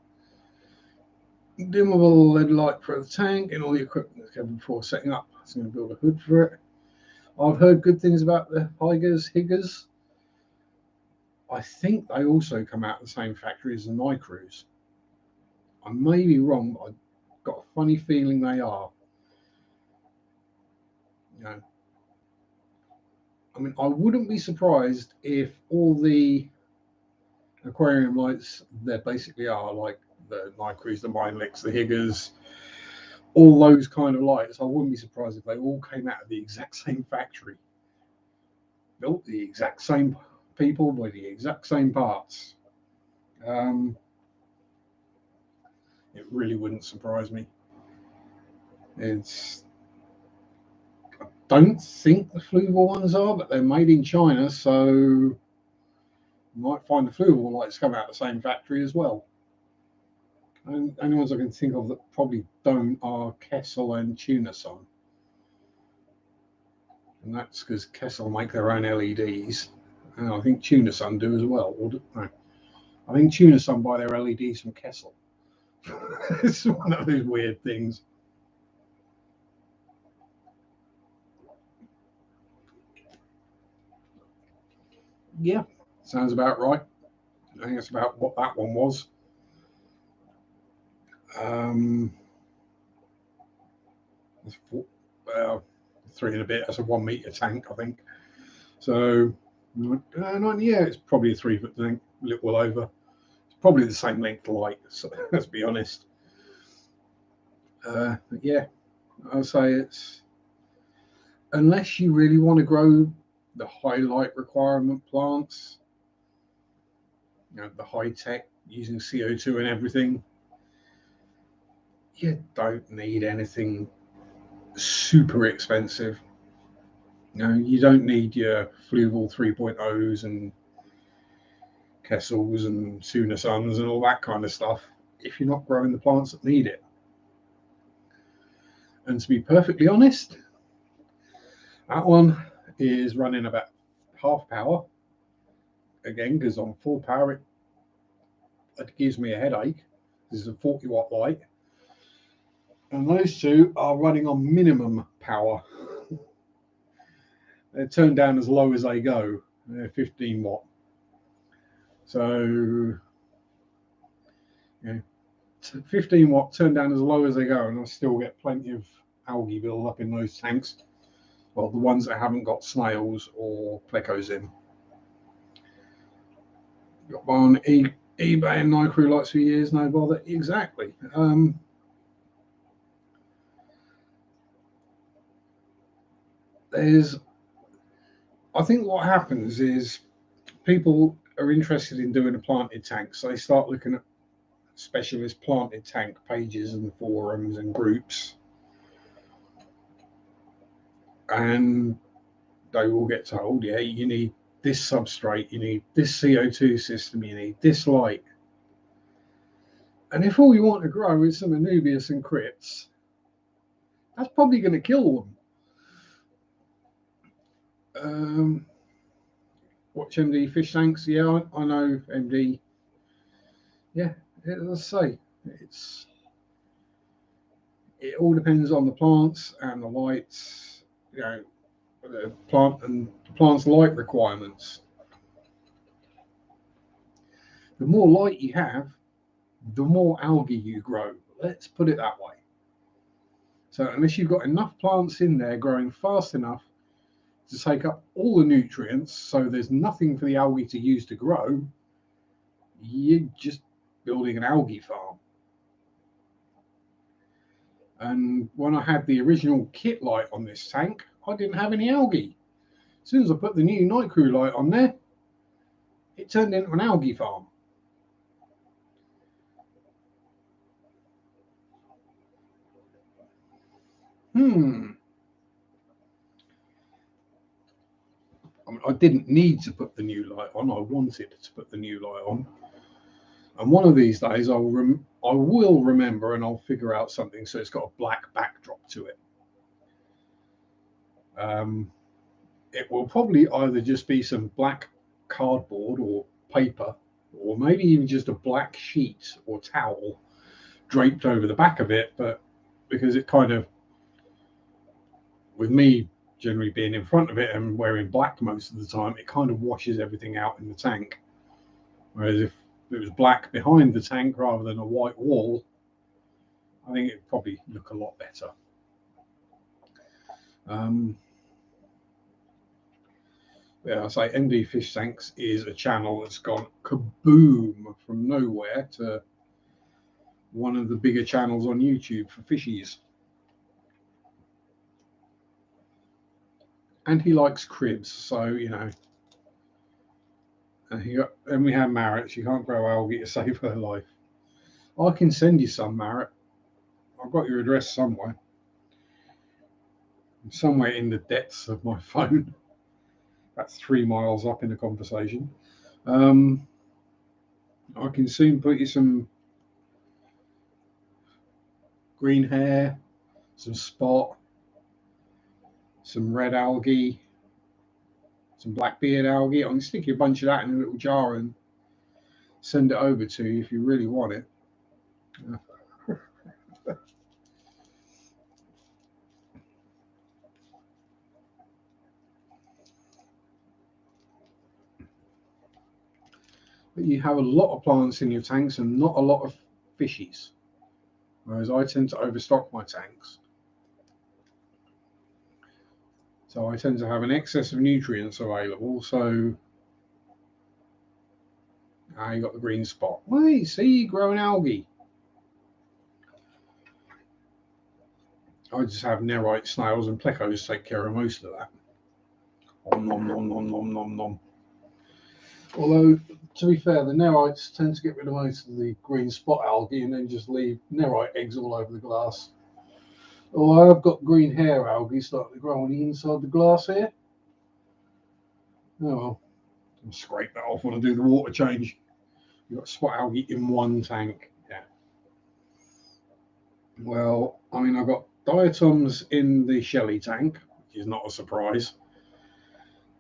dimmable LED light for the tank and all the equipment before setting up. It's going to build a hood for it. I've heard good things about the Higgers. I think they also come out of the same factory as the Nycrews. I may be wrong, but I've got a funny feeling they are. You know, I mean, I wouldn't be surprised if all the aquarium lights there basically are like the Nycrews, the Mindlicks, the Higgers, all those kind of lights. I wouldn't be surprised if they all came out of the exact same factory, built the exact same people with the exact same parts. It really wouldn't surprise me. It's I don't think the Fluval ones are, but they're made in China, so you might find the Fluval lights come out of the same factory as well. And the only ones I can think of that probably don't are Kessel and Tuna Sun. And that's because Kessel make their own LEDs. And I think Tuna Sun do as well. No, I think Tuna Sun buy their LEDs from Kessel. It's one of those weird things. Yeah, sounds about right. I think that's about what that one was. Um, uh, 3 and a bit. That's a 1 meter tank, I think. So, yeah, it's probably a 3 foot tank, a little over. It's probably the same length light. So let's be honest. Yeah, I'll say it's unless you really want to grow the high light requirement plants, you know, the high tech using CO2 and everything. You don't need anything super expensive. You know, you don't need your Fluval 3.0s and Kessels and Tuna Suns and all that kind of stuff if you're not growing the plants that need it. And to be perfectly honest, that one is running about half power. Again, because on full power, it gives me a headache. This is a 40-watt light. And those two are running on minimum power. They're turned down as low as they go. They're 15 watt. So, yeah, 15 watt turned down as low as they go, and I still get plenty of algae build up in those tanks. Well, the ones that haven't got snails or plecos in. Got one on eBay and Nycrew lights for years, no bother. Exactly. I think what happens is people are interested in doing a planted tank, so they start looking at specialist planted tank pages and forums and groups, and they will get told, yeah, you need this substrate, you need this CO2 system, you need this light. And if all you want to grow is some Anubias and crits, that's probably going to kill them. Watch MD fish tanks. Yeah, I know MD. Yeah, as I say, it all depends on the plants and the lights. You know, the plant's light requirements. The more light you have, the more algae you grow. Let's put it that way. So unless you've got enough plants in there growing fast enough to take up all the nutrients, so there's nothing for the algae to use to grow, you're just building an algae farm. And when I had the original kit light on this tank, I didn't have any algae. As soon as I put the new Night Crew light on there, it turned into an algae farm. I didn't need to put the new light on. I wanted to put the new light on. And one of these days, I will remember and I'll figure out something so it's got a black backdrop to it. It will probably either just be some black cardboard or paper, or maybe even just a black sheet or towel draped over the back of it. But because it kind of, with me generally being in front of it and wearing black most of the time, it kind of washes everything out in the tank. Whereas if it was black behind the tank rather than a white wall, I think it'd probably look a lot better. Yeah, I say MD Fish Tanks is a channel that's gone kaboom from nowhere to one of the bigger channels on YouTube for fishies. And he likes cribs, so you know. And we have Marrett. She can't grow algae to save her life. I can send you some, Marrett. I've got your address somewhere. Somewhere in the depths of my phone. That's 3 miles up in the conversation. I can soon put you some green hair, some spot, some red algae, some blackbeard algae. I can stick you a bunch of that in a little jar and send it over to you if you really want it. But you have a lot of plants in your tanks and not a lot of fishies. Whereas I tend to overstock my tanks. So I tend to have an excess of nutrients available. So you got the green spot. Wait, see, growing algae. I just have nerite, snails, and plecos take care of most of that. Om nom nom nom nom nom nom. Although, to be fair, the nerites tend to get rid of most of the green spot algae and then just leave nerite eggs all over the glass. Although I've got green hair algae starting to grow on the inside of the glass here. Oh well, I'll scrape that off when I do the water change. You've got spot algae in one tank. Yeah. Well, I mean, I've got diatoms in the shelly tank, which is not a surprise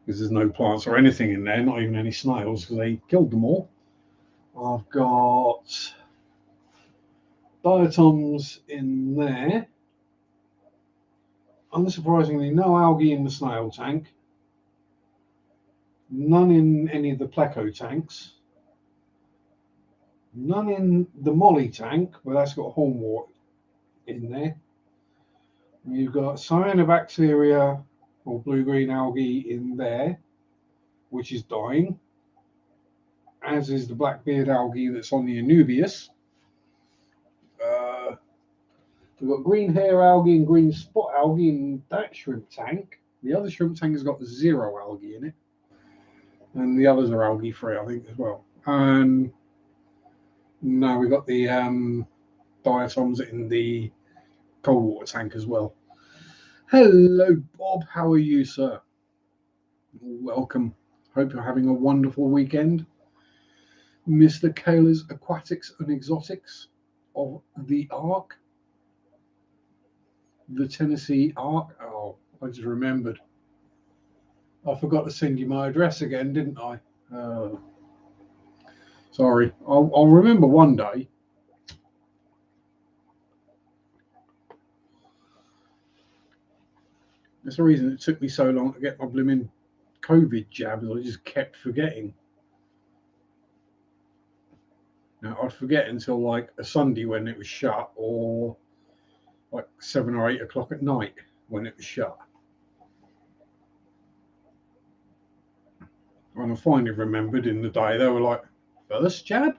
because there's no plants or anything in there, not even any snails because they killed them all. I've got diatoms in there. Unsurprisingly, no algae in the snail tank. None in any of the pleco tanks. None in the molly tank, but that's got hornwort in there. And you've got cyanobacteria or blue-green algae in there, which is dying, as is the blackbeard algae that's on the Anubias. We've got green hair algae and green spot algae in that shrimp tank. The other shrimp tank has got 0 algae in it. And the others are algae free, I think, as well. And no, we've got the diatoms in the cold water tank as well. Hello, Bob. How are you, sir? Welcome. Hope you're having a wonderful weekend. Mr. Kayla's Aquatics and Exotics. of the Ark, the Tennessee Ark. Oh, I just remembered. I forgot to send you my address again, didn't I? Sorry. I'll remember one day. That's the reason it took me so long to get my blooming COVID jab, is I just kept forgetting. Now, I'd forget until like a Sunday when it was shut, or like 7 or 8 o'clock at night when it was shut. When I finally remembered in the day, they were like, first jab?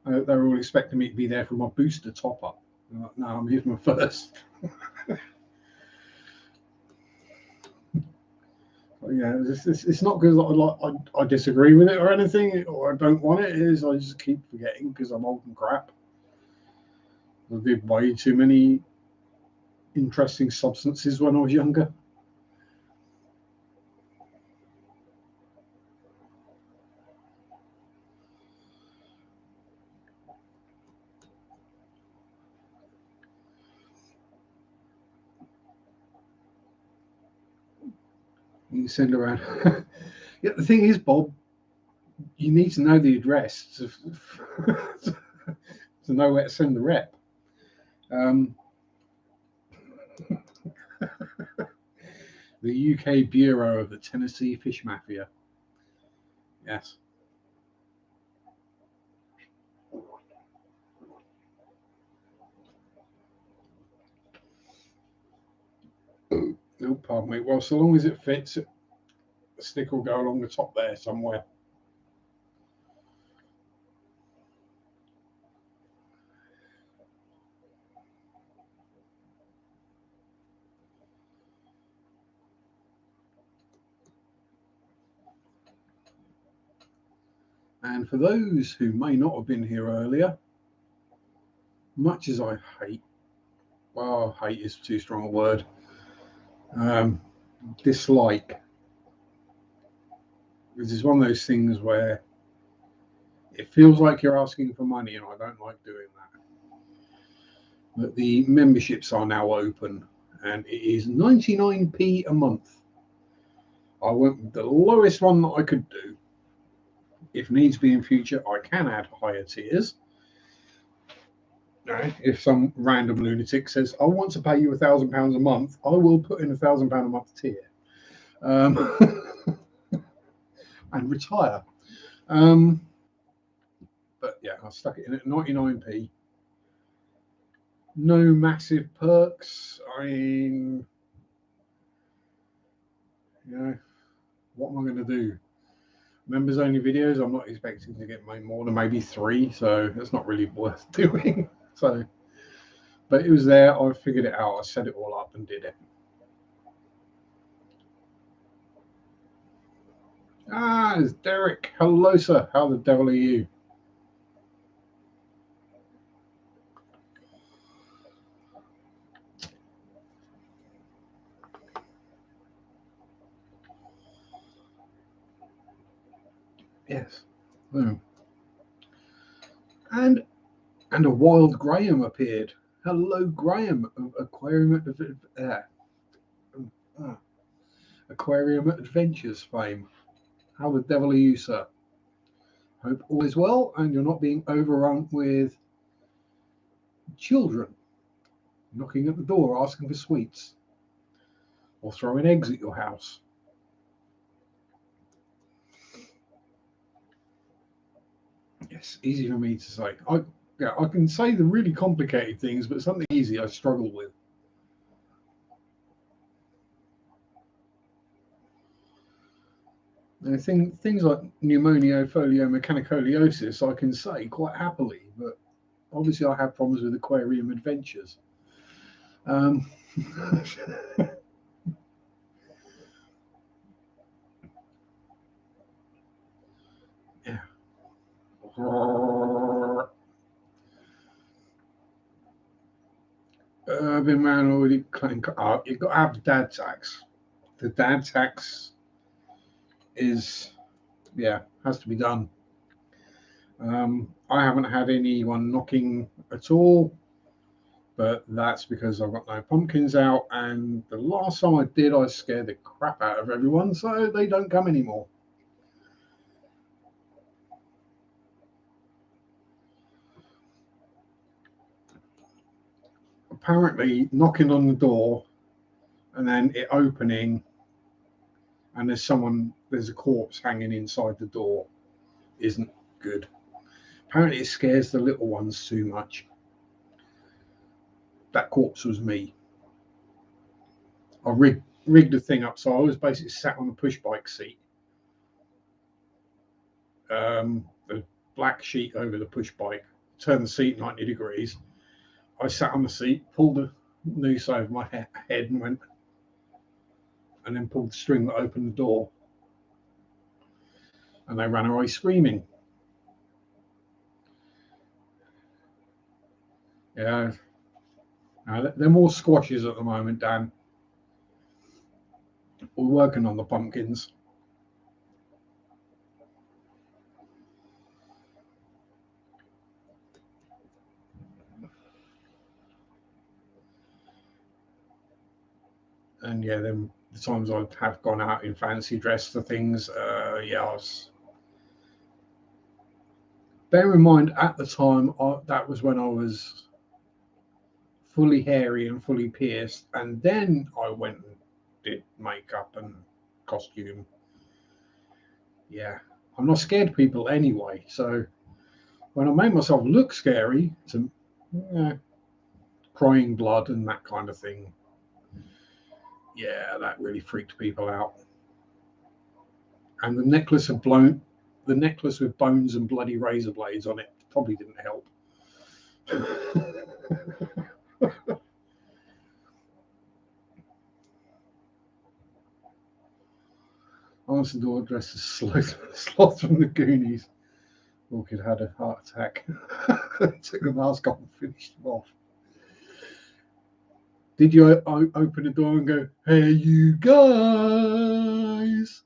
They were all expecting me to be there for my booster top up. I'm like, no, I'm here for my first. Yeah, it's not because I disagree with it or anything, or I don't want it. It is I just keep forgetting because I'm old and crap. I did way too many interesting substances when I was younger. You send around. Yeah, the thing is, Bob, you need to know the address to know where to send the rep. The UK Bureau of the Tennessee Fish Mafia. Yes. Oh, pardon me. Well, so long as it fits, the stick will go along the top there somewhere. And for those who may not have been here earlier, much as I hate, well, hate is too strong a word, dislike, this is one of those things where it feels like you're asking for money, and I don't like doing that. But the memberships are now open, and it is 99p a month. I went with the lowest one that I could do. If needs be in future, I can add higher tiers. If some random lunatic says, I want to pay you £1,000 a month, I will put in £1,000 a month tier and retire. But yeah, I stuck it in at 99p. No massive perks. I mean, what am I going to do? Members only videos, I'm not expecting to get more than maybe 3, so it's not really worth doing. So, but it was there. I figured it out. I set it all up and did it. It's Derek. Hello, sir. How the devil are you? Yes. And a wild Graham appeared. Hello, Graham of Aquarium Adventures fame. How the devil are you, sir? Hope all is well and you're not being overrun with children knocking at the door asking for sweets or throwing eggs at your house. Yes, easy for me to say. I can say the really complicated things, but something easy I struggle with. And things like pneumoniofolio mechanicoliosis I can say quite happily, but obviously I have problems with aquarium adventures. Yeah. Urban man already claimed. You've got to have the dad tax. The dad tax is, has to be done. I haven't had anyone knocking at all, but that's because I've got no pumpkins out, and the last time I did, I scared the crap out of everyone, so they don't come anymore. Apparently, knocking on the door and then it opening, and there's a corpse hanging inside the door, isn't good. Apparently, it scares the little ones too much. That corpse was me. I rigged the thing up, so I was basically sat on a push bike seat. The black sheet over the push bike, turned the seat 90 degrees. I sat on the seat, pulled the noose over my head and went, and then pulled the string that opened the door. And they ran away screaming. Yeah. They're more squashes at the moment, Dan. We're working on the pumpkins. And yeah, then the times I have gone out in fancy dress for things, bear in mind at the time that was when I was fully hairy and fully pierced, and then I went and did makeup and costume. Yeah, I'm not scared of people anyway, so when I made myself look scary, to crying blood and that kind of thing, yeah, that really freaked people out. And the necklace with bones and bloody razor blades on it probably didn't help. Answer the door dressed as Sloth from the Goonies. Orchid had a heart attack. Took the mask off and finished him off. Did you open the door and go, "Hey, you guys"?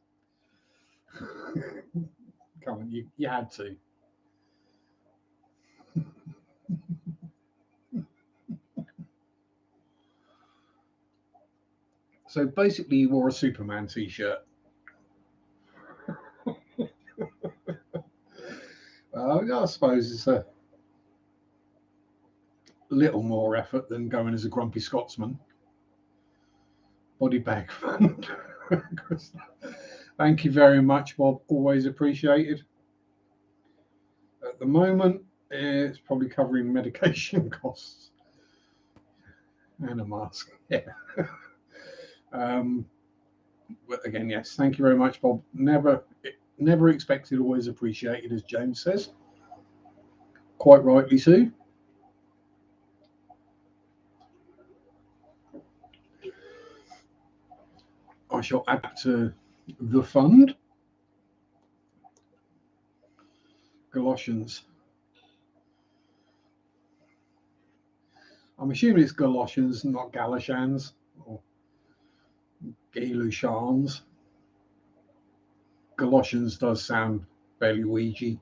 Come on, you had to. So basically, you wore a Superman t-shirt. I suppose it's a little more effort than going as a grumpy Scotsman. Body bag fund. Thank you very much, Bob. Always appreciated. At the moment, it's probably covering medication costs and a mask. Yeah. But again, yes, thank you very much, Bob. Never expected, always appreciated, as James says. Quite rightly so. I shall add to the fund. Galoshians. I'm assuming it's Galoshians, not Galashans or Galushans. Galoshians does sound fairly Ouija.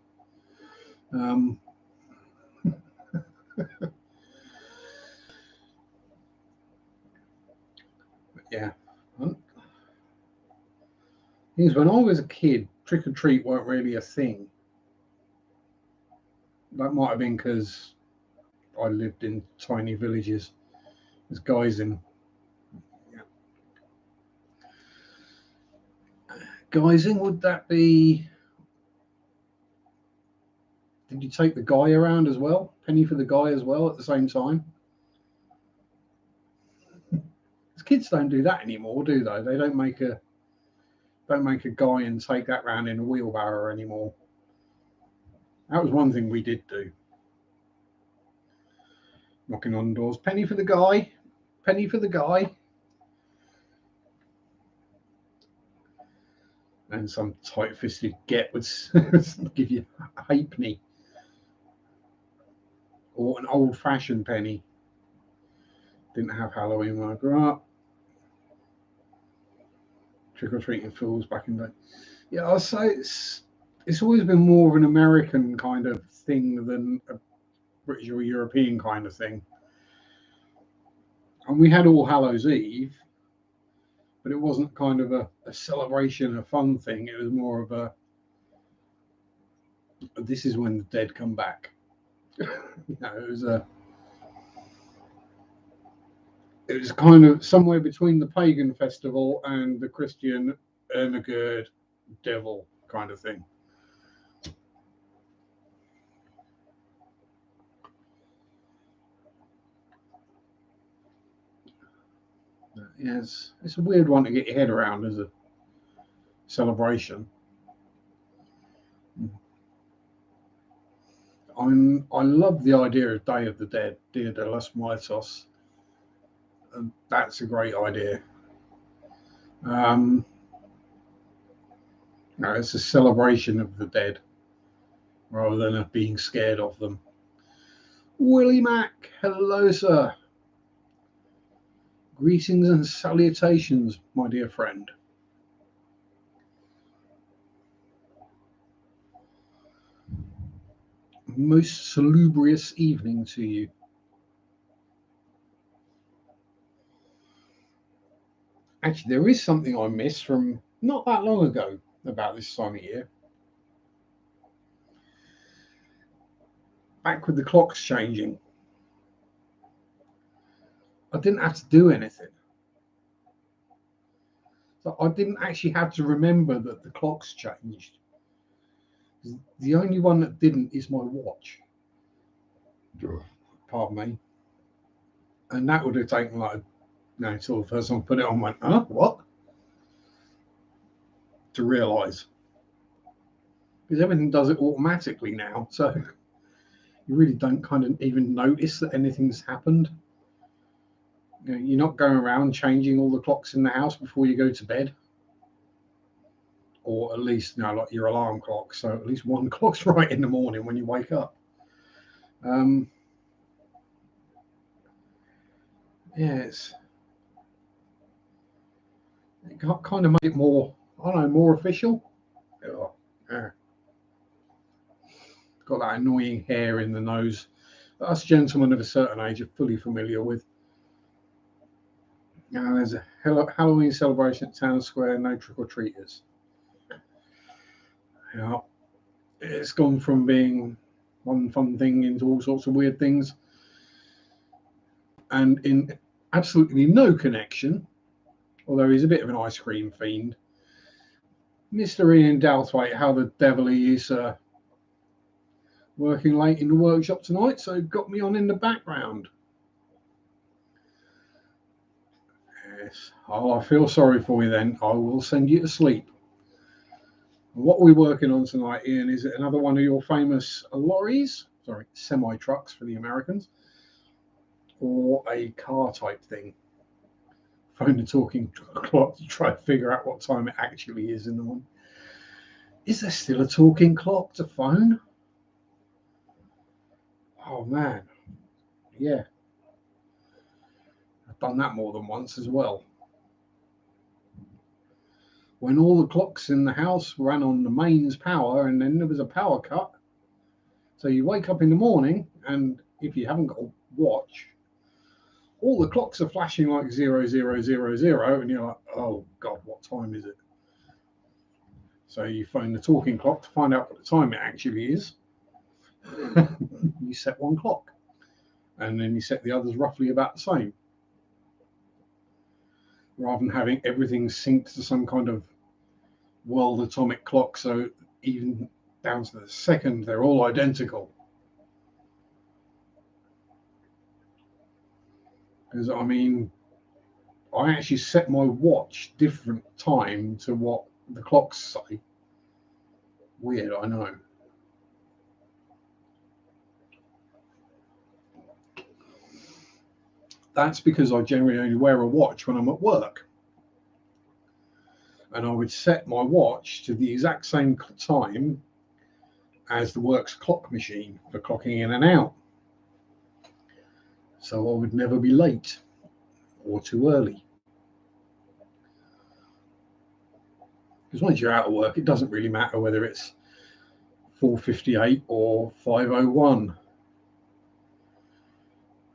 Yeah. Things when I was a kid, trick or treat weren't really a thing. That might have been because I lived in tiny villages. There's guys in. Yeah. Guysing, would that be? Did you take the guy around as well? Penny for the guy as well at the same time? Kids don't do that anymore, do they? They don't make a guy and take that round in a wheelbarrow anymore. That was one thing we did do. Knocking on doors. Penny for the guy. Penny for the guy. And some tight-fisted get would give you a halfpenny. Or an old-fashioned penny. Didn't have Halloween when I grew up. Trick-or-treating fools back in the day. Yeah, I'll say it's it's always been more of an American kind of thing than a British or European kind of thing. And we had All Hallows Eve, but it wasn't kind of a celebration, a fun thing. It was more of a, this is when the dead come back. It was kind of somewhere between the pagan festival and the Christian Ernegerd devil kind of thing. Yes, it's a weird one to get your head around as a celebration. I love the idea of Day of the Dead, Dia de los Muertos. And that's a great idea. It's a celebration of the dead rather than a being scared of them. Willie Mack, hello, sir. Greetings and salutations, my dear friend. Most salubrious evening to you. Actually, there is something I missed from not that long ago about this time of year. Back with the clocks changing, I didn't have to do anything. So I didn't actually have to remember that the clocks changed. The only one that didn't is my watch. Pardon me. And that would have taken until the first time I put it on, went, huh, what? To realise. Because everything does it automatically now. So you really don't kind of even notice that anything's happened. You're not going around changing all the clocks in the house before you go to bed. Or at least, like your alarm clock. So at least one clock's right in the morning when you wake up. Yes. It kind of made it more, I don't know, more official. Yeah. Got that annoying hair in the nose that us gentlemen of a certain age are fully familiar with. There's a Halloween celebration at Town Square, no trick-or-treaters. It's gone from being one fun thing into all sorts of weird things. And in absolutely no connection, although he's a bit of an ice cream fiend, Mr. Ian Douthwaite, how the devil are you, sir? Working late in the workshop tonight, so got me on in the background. Yes. Oh, I feel sorry for you then. I will send you to sleep. What are we working on tonight, Ian? Is it another one of your famous lorries? Sorry, semi-trucks for the Americans. Or a car type thing? Phone the talking clock to try to figure out what time it actually is in the morning. Is there still a talking clock to phone? Oh, man. Yeah. I've done that more than once as well. When all the clocks in the house ran on the mains power and then there was a power cut. So you wake up in the morning and if you haven't got a watch, all the clocks are flashing like 0000 and you're like, oh God, what time is it? So you phone the talking clock to find out what the time it actually is. You set one clock and then you set the others roughly about the same. Rather than having everything synced to some kind of world atomic clock, so even down to the second, they're all identical. Because I actually set my watch different time to what the clocks say. Weird, I know. That's because I generally only wear a watch when I'm at work. And I would set my watch to the exact same time as the works clock machine for clocking in and out. So I would never be late or too early. Because once you're out of work, it doesn't really matter whether it's 4:58 or 5:01.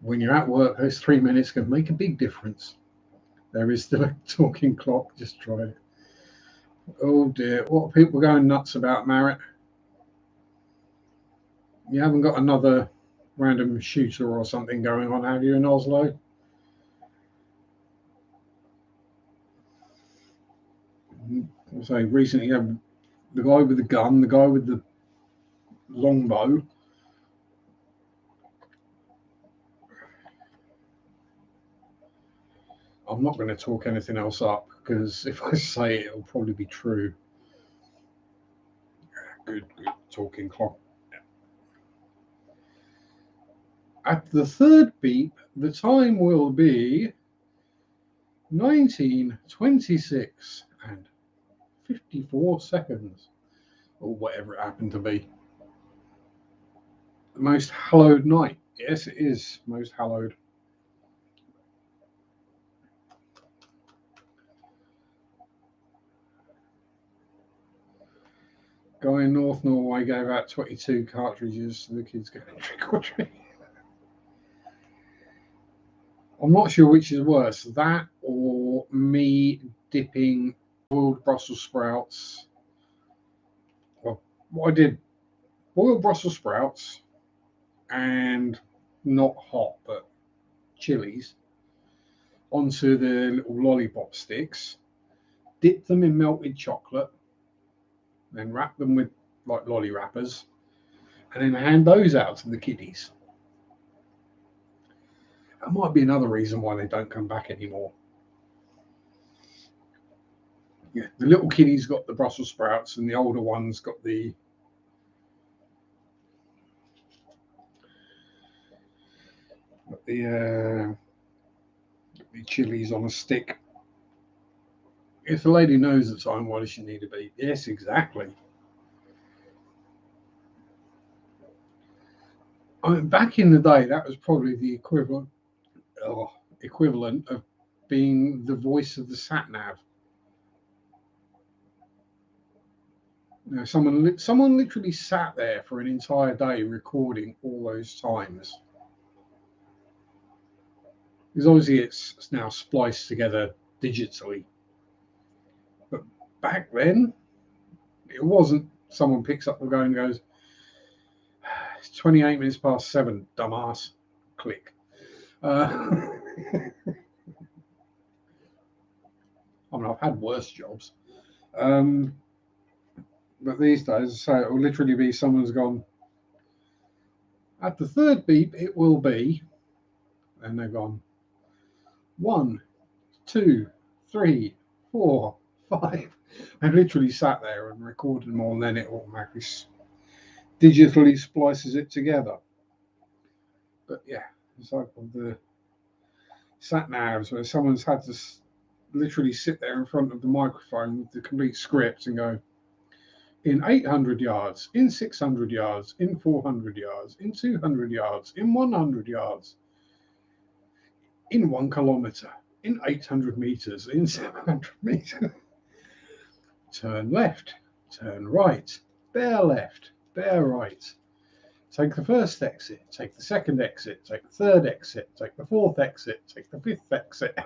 When you're at work, those 3 minutes can make a big difference. There is still a talking clock. Just try it. Oh dear, what are people going nuts about, Marriott? You haven't got another random shooter or something going on, have you, in Oslo? I say recently you have the guy with the gun, the guy with the longbow. I'm not going to talk anything else up because if I say it, it'll probably be true. Good talking clock. At the third beep, the time will be 19:26 and 54 seconds, or whatever it happened to be. The most hallowed night. Yes, it is most hallowed. Guy in North Norway gave out 22 cartridges to the kids going trick or treat. I'm not sure which is worse, that or me dipping boiled Brussels sprouts. Well, what I did, boiled Brussels sprouts and not hot, but chilies onto the little lollipop sticks, dip them in melted chocolate, then wrap them with like lolly wrappers, and then hand those out to the kiddies. That might be another reason why they don't come back anymore. Yeah, the little kiddies got the Brussels sprouts, and the older ones got the chilies on a stick. If the lady knows the time, why does she need a beep? Yes, exactly. I mean, back in the day, that was probably the equivalent of being the voice of the sat nav. You know, someone literally sat there for an entire day recording all those times. Because obviously it's now spliced together digitally. But back then, it wasn't. Someone picks up the phone and goes, "It's 28 minutes past 7, dumbass." Click. I mean, I've had worse jobs. But these days, so it will literally be someone's gone, at the third beep, it will be, and they've gone 1, 2, 3, 4, 5. I've literally sat there and recorded them all, and then it automatically digitally splices it together. But yeah, it's like the sat navs where someone's had to literally sit there in front of the microphone with the complete script and go, in 800 yards, in 600 yards, in 400 yards, in 200 yards, in 100 yards, in 1 kilometer, in 800 meters, in 700 meters. Turn left, turn right, bear left, bear right. Take the first exit, take the second exit, take the third exit, take the fourth exit, take the fifth exit.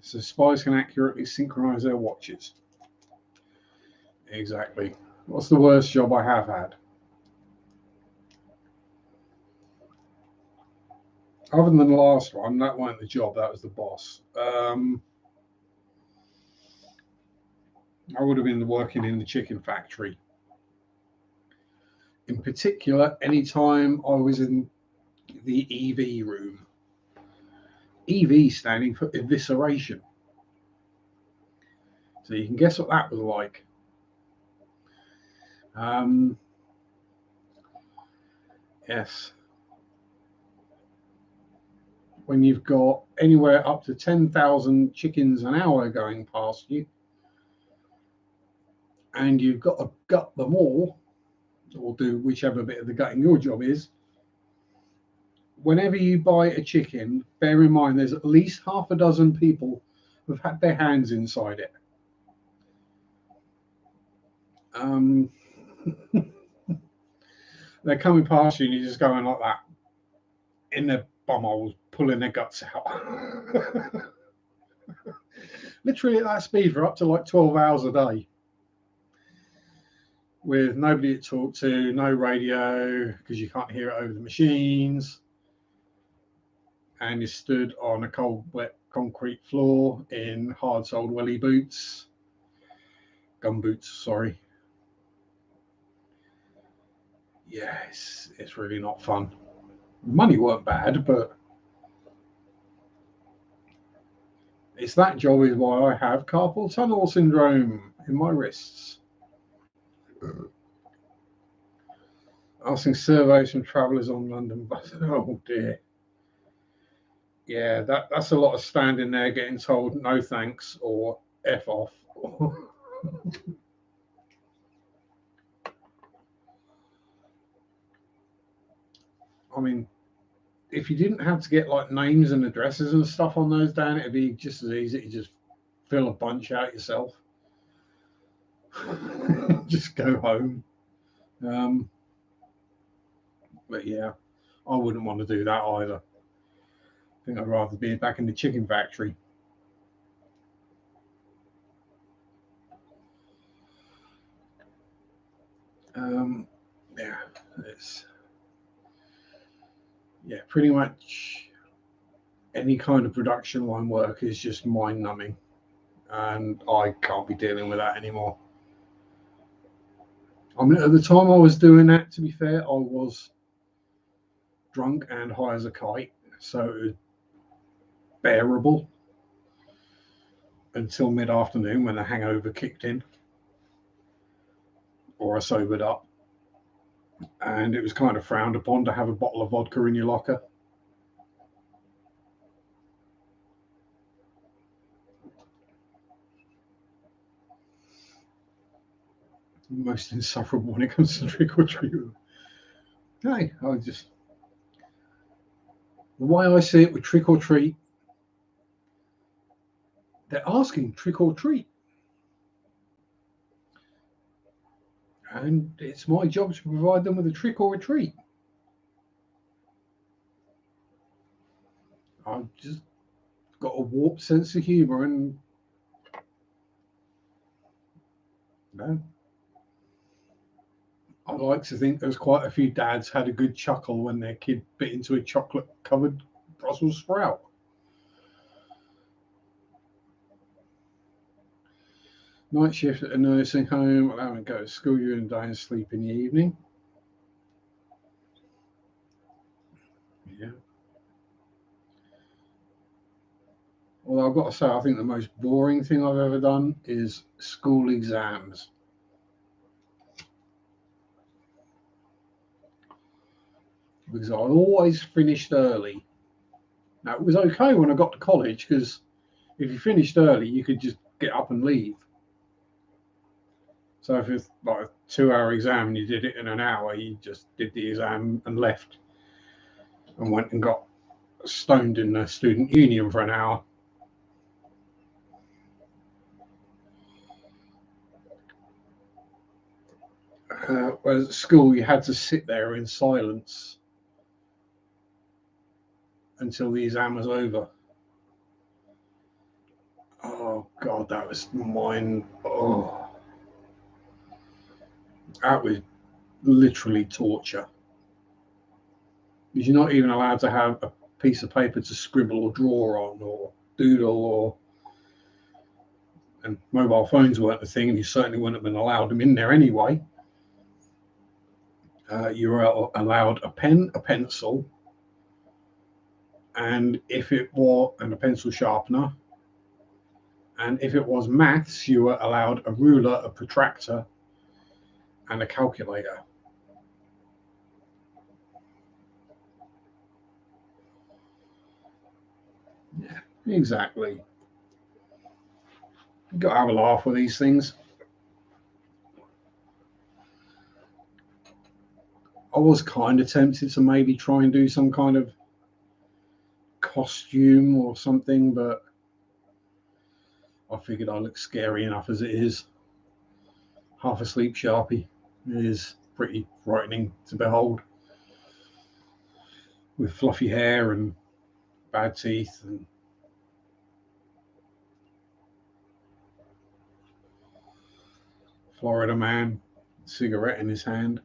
So spies can accurately synchronize their watches. Exactly. What's the worst job I have had? Other than the last one, that wasn't the job, that was the boss. I would have been working in the chicken factory. In particular, anytime I was in the EV room. EV standing for evisceration. So you can guess what that was like. Yes. When you've got anywhere up to 10,000 chickens an hour going past you, and you've got to gut them all, or do whichever bit of the gutting your job is. Whenever you buy a chicken, bear in mind there's at least half a dozen people who've had their hands inside it. Um, they're coming past you and you're just going like that in their bumholes, pulling their guts out. Literally at that speed for up to like 12 hours a day. With nobody to talk to, no radio, because you can't hear it over the machines. And you stood on a cold, wet concrete floor in hard-soled welly boots. Gum boots, sorry. Yeah, it's really not fun. Money weren't bad, but it's that job is why I have carpal tunnel syndrome in my wrists. Asking surveys from travellers on London buses. Oh dear. Yeah, that's a lot of standing there getting told no thanks or F off. I mean, if you didn't have to get like names and addresses and stuff on those down, it'd be just as easy to just fill a bunch out yourself. Just go home. But yeah, I wouldn't want to do that either. I think I'd rather be back in the chicken factory. Yeah, it's pretty much any kind of production line work is just mind numbing, and I can't be dealing with that anymore. I mean, at the time I was doing that, to be fair, I was drunk and high as a kite, so it was bearable until mid-afternoon when the hangover kicked in, or I sobered up, and it was kind of frowned upon to have a bottle of vodka in your locker. Most insufferable when it comes to trick or treat. Hey, the way I see it with trick or treat, they're asking trick or treat. And it's my job to provide them with a trick or a treat. I've just got a warped sense of humour, and I like to think there's quite a few dads had a good chuckle when their kid bit into a chocolate-covered Brussels sprout. Night shift at a nursing home, allowing to go to school during the day and sleep in the evening. Yeah. Although I've got to say, I think the most boring thing I've ever done is school exams. Because I always finished early. Now, it was okay when I got to college because if you finished early, you could just get up and leave. So if it's like a 2-hour exam and you did it in an hour, you just did the exam and left and went and got stoned in the student union for an hour. Whereas at school, you had to sit there in silence until the exam was over. Oh God, that was mine. Oh, that was literally torture. Because you're not even allowed to have a piece of paper to scribble or draw on or doodle, or and mobile phones weren't a thing, and you certainly wouldn't have been allowed them in there anyway. You were allowed a pen, a pencil, and a pencil sharpener, and if it was maths, you were allowed a ruler, a protractor, and a calculator. Yeah, exactly. You got to have a laugh with these things. I was kind of tempted to maybe try and do some kind of costume or something, but I figured I look scary enough as it is. half asleep Sharpe. It is pretty frightening to behold, with fluffy hair and bad teeth and Florida man, cigarette in his hand,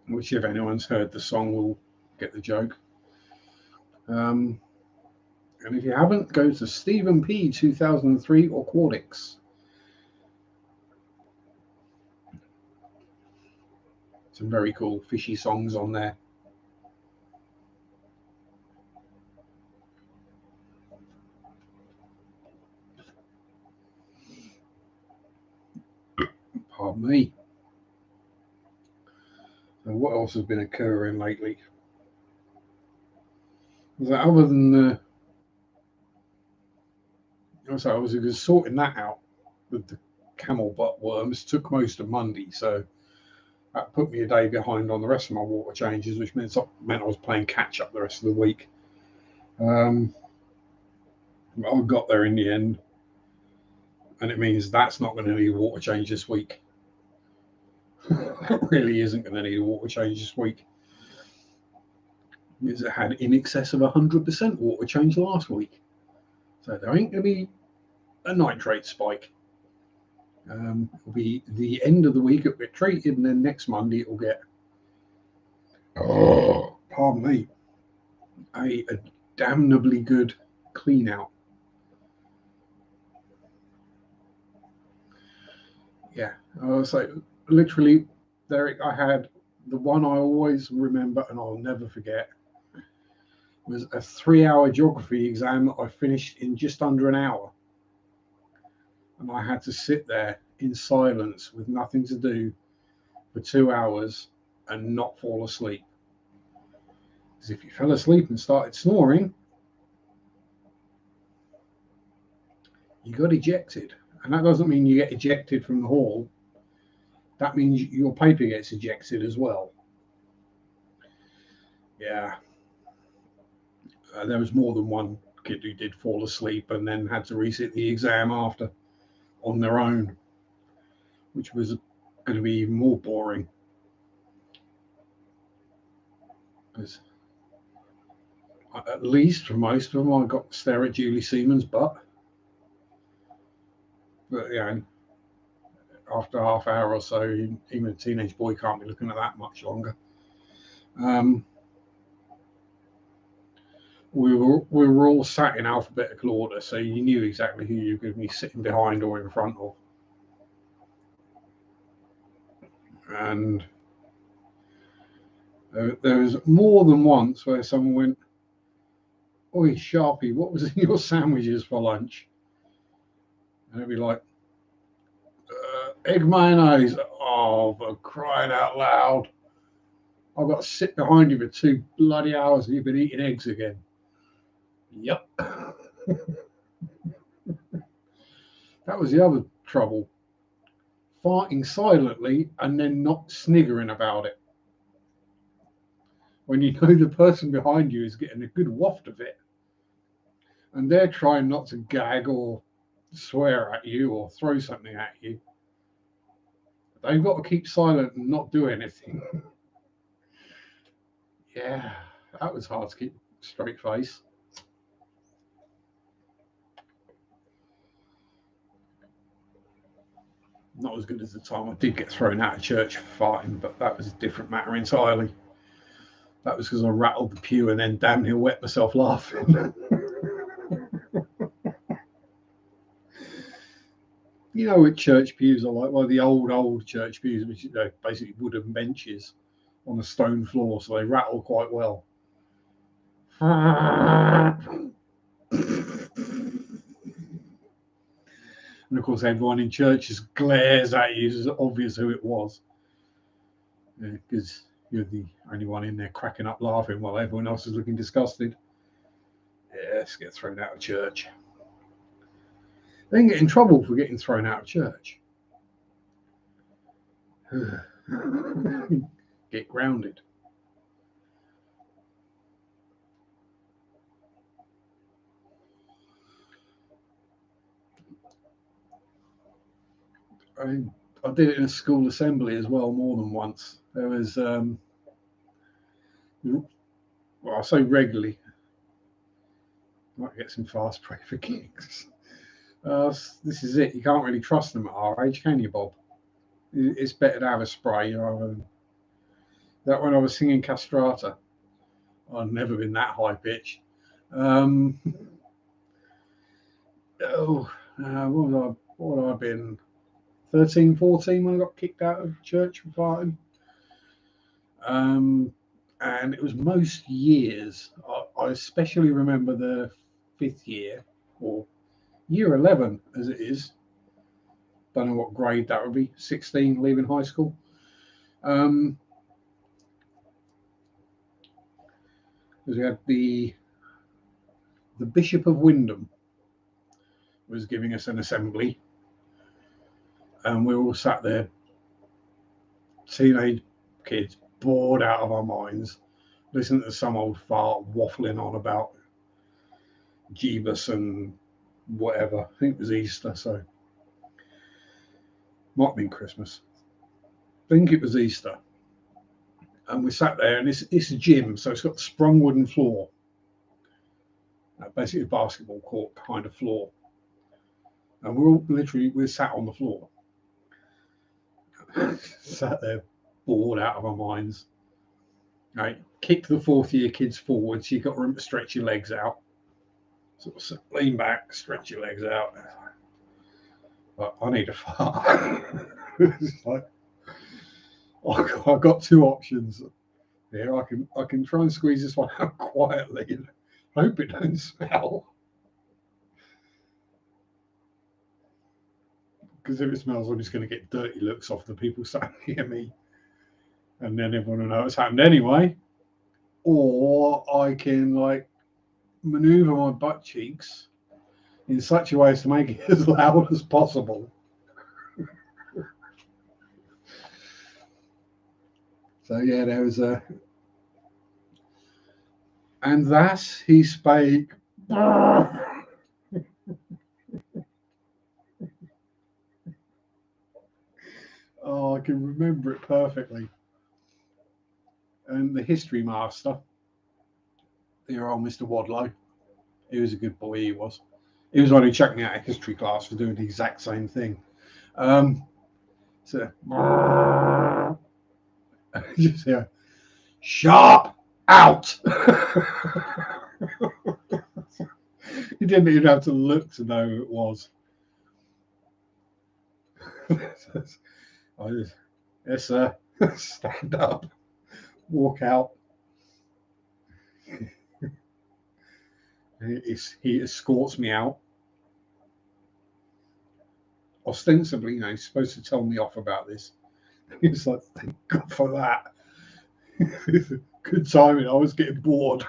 which if anyone's heard the song will get the joke. And if you haven't, go to Stephen P. 2003 or Aquatics. Some very cool fishy songs on there. Pardon me. And what else has been occurring lately? Was that other than I was sorting that out with the camel butt worms, took most of Monday, so that put me a day behind on the rest of my water changes, which meant I was playing catch up the rest of the week. I got there in the end, and it means that's not going to need a water change this week. It really isn't going to need a water change this week, because it had in excess of 100% water change last week. So there ain't going to be a nitrate spike. It'll be the end of the week, it'll get treated, and then next Monday it'll get, pardon me, a damnably good clean out. Yeah, I was like, literally, Derek, I had the one I always remember and I'll never forget was a 3-hour geography exam that I finished in just under an hour. And I had to sit there in silence with nothing to do for 2 hours and not fall asleep. Because if you fell asleep and started snoring, you got ejected. And that doesn't mean you get ejected from the hall. That means your paper gets ejected as well. Yeah. There was more than one kid who did fall asleep and then had to resit the exam after on their own, which was going to be even more boring. Because at least for most of them, I got to stare at Julie Seaman's butt. But after a half hour or so, even a teenage boy can't be looking at that much longer. We were all sat in alphabetical order, so you knew exactly who you were going to be sitting behind or in front of. And there was more than once where someone went, "Oi, Sharpe, what was in your sandwiches for lunch?" And it'd be like, egg mayonnaise. Oh, for crying out loud. I've got to sit behind you for 2 bloody hours and you've been eating eggs again. Yep. That was the other trouble. Farting silently and then not sniggering about it. When you know the person behind you is getting a good waft of it. And they're trying not to gag or swear at you or throw something at you. They've got to keep silent and not do anything. Yeah, that was hard to keep a straight face. Not as good as the time I did get thrown out of church for farting, but that was a different matter entirely. That was because I rattled the pew and then damn near wet myself laughing. You know what church pews are like? Well, the old church pews, which are basically wooden benches on a stone floor, so they rattle quite well. And of course, everyone in church just glares at you. It's obvious who it was, because you're the only one in there cracking up laughing while everyone else is looking disgusted. Yeah, let's get thrown out of church. Then get in trouble for getting thrown out of church. Get grounded. I did it in a school assembly as well, more than once. There was, well, I say regularly. Might get some fast pray for kicks. This is it. You can't really trust them at our age, can you, Bob? It's better to have a spray rather than that. When I was singing castrata, I'd never been that high pitched. What have I been? 13, 14 when I got kicked out of church for farting. And it was most years. I especially remember the 5th year, or year 11 as it is. Don't know what grade that would be. 16, leaving high school. Because we had the Bishop of Wyndham was giving us an assembly, and we were all sat there, teenage kids, bored out of our minds, listening to some old fart waffling on about Jeebus and whatever. I think it was Easter, so might have been Christmas. I think it was Easter. And we sat there, and it's a gym, so it's got sprung wooden floor. Basically a basketball court kind of floor. And we're sat on the floor. Sat there, bored out of our minds. Right, kick the 4th year kids forward, so you've got room to stretch your legs out. Sort of lean back, stretch your legs out. But I need a fart. It's like, I've got 2 options. Yeah, I can try and squeeze this one out quietly. I hope it don't smell. Because if it smells, I'm just going to get dirty looks off the people sat near me. And then everyone will know it's happened anyway. Or I can maneuver my butt cheeks in such a way as to make it as loud as possible. So yeah, there was a, and thus he spake. Oh, I can remember it perfectly. And the history master, dear old Mr. Wadlow, he was a good boy. He was the one who chucked me out of history class for doing the exact same thing. So just hear, Sharpe out. He didn't even have to look to know who it was. I just, yes, sir. Stand up, walk out. He escorts me out. Ostensibly, he's supposed to tell me off about this. He's like, thank God for that. Good timing. I was getting bored.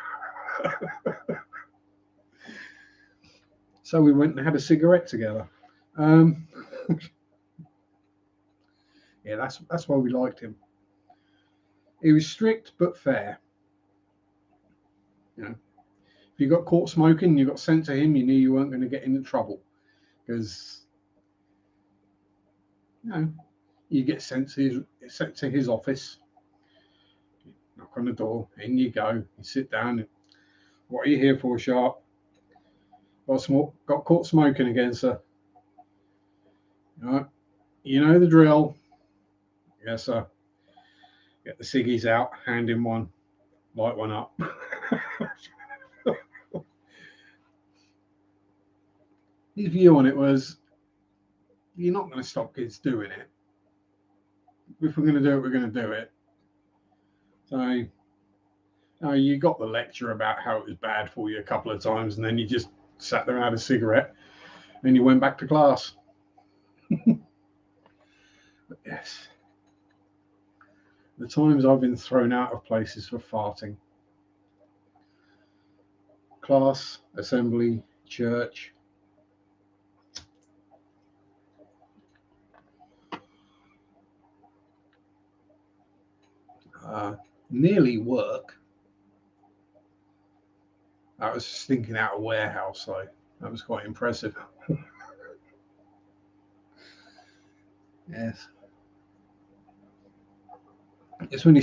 So we went and had a cigarette together. Yeah, that's why we liked him. He was strict but fair. If you got caught smoking, you got sent to him, you knew you weren't going to get into trouble, because you get sent to his office. Knock on the door, in you go. You sit down. What are you here for, Sharpe? Got caught smoking again, sir. Right. You know the drill. Yes, sir. Get the ciggies out, hand him one, light one up. His view on it was, you're not going to stop kids doing it. If we're going to do it, we're going to do it. So you got the lecture about how it was bad for you a couple of times, and then you just sat there and had a cigarette, and you went back to class. But yes, the times I've been thrown out of places for farting. Class, assembly, church. Nearly work. That was stinking out a warehouse, though. That was quite impressive. Yes. It's when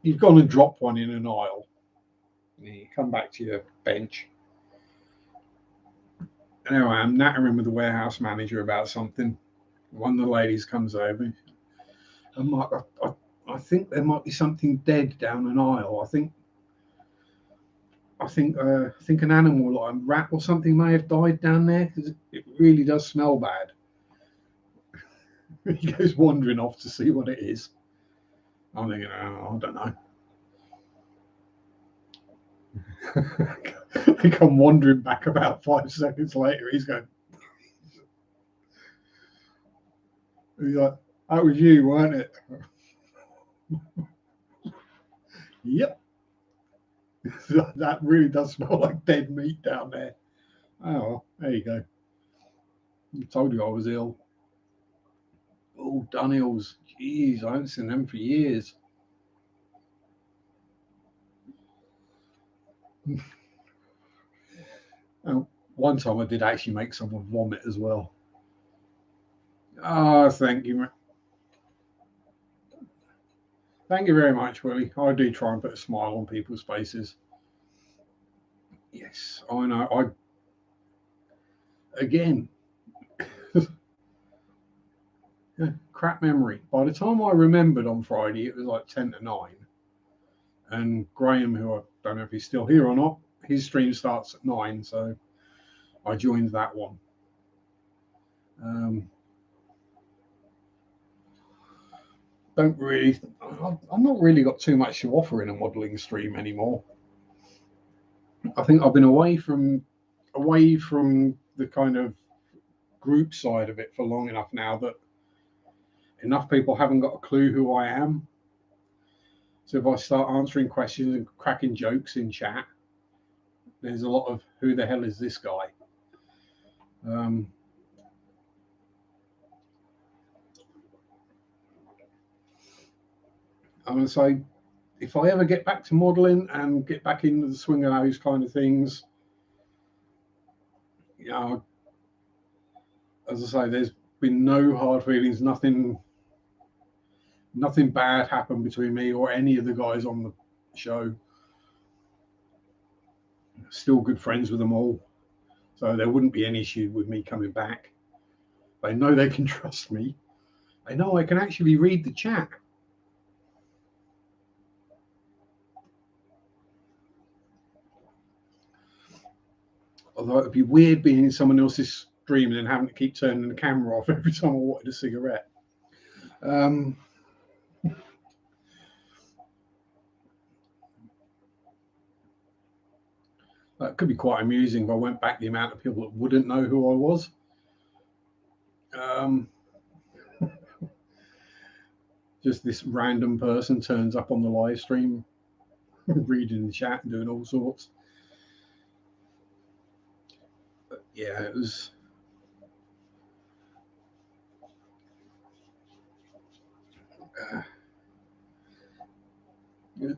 you've gone and dropped one in an aisle. You come back to your bench. And there I am nattering with the warehouse manager about something. One of the ladies comes over. I'm like, I think there might be something dead down an aisle. I think an animal, like a rat or something, may have died down there because it really does smell bad. He goes wandering off to see what it is. I'm thinking, oh, I don't know. I come wandering back about 5 seconds later. He's like, that was you, weren't it? Yep. That really does smell like dead meat down there. Oh, well, there you go. I told you I was ill. Oh, Dunhills. Jeez, I haven't seen them for years. One time I did actually make someone vomit as well. Oh, thank you. Thank you very much, Willie. I do try and put a smile on people's faces. Yes, I know. Again, crap memory. By the time I remembered on Friday, it was like 10 to 9. And Graham, who I don't know if he's still here or not, his stream starts at 9, so I joined that one. I've not really got too much to offer in a modelling stream anymore. I think I've been away from the kind of group side of it for long enough now that enough people haven't got a clue who I am. So if I start answering questions and cracking jokes in chat, there's a lot of who the hell is this guy? I'm going to say, if I ever get back to modelling and get back into the swing of those kind of things, as I say, there's been no hard feelings, nothing bad happened between me or any of the guys on the show. Still good friends with them all, so there wouldn't be any issue with me coming back. They know they can trust me. They know I can actually read the chat. Although it'd be weird being in someone else's stream and having to keep turning the camera off every time I wanted a cigarette. That could be quite amusing if I went back the amount of people that wouldn't know who I was. Just this random person turns up on the live stream, reading the chat and doing all sorts. But yeah, it was.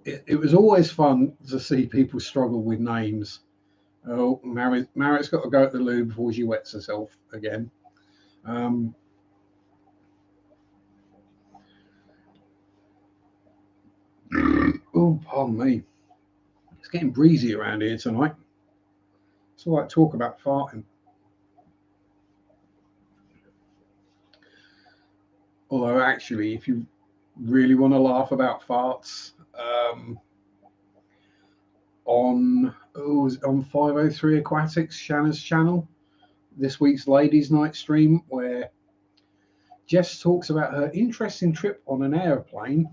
It was always fun to see people struggle with names. Oh, Marit's got to go at the loo before she wets herself again. Oh, pardon me. It's getting breezy around here tonight. It's all right talk about farting. Although, actually, if you really want to laugh about farts, on 503 Aquatics, Shanna's channel, this week's Ladies' Night stream, where Jess talks about her interesting trip on an airplane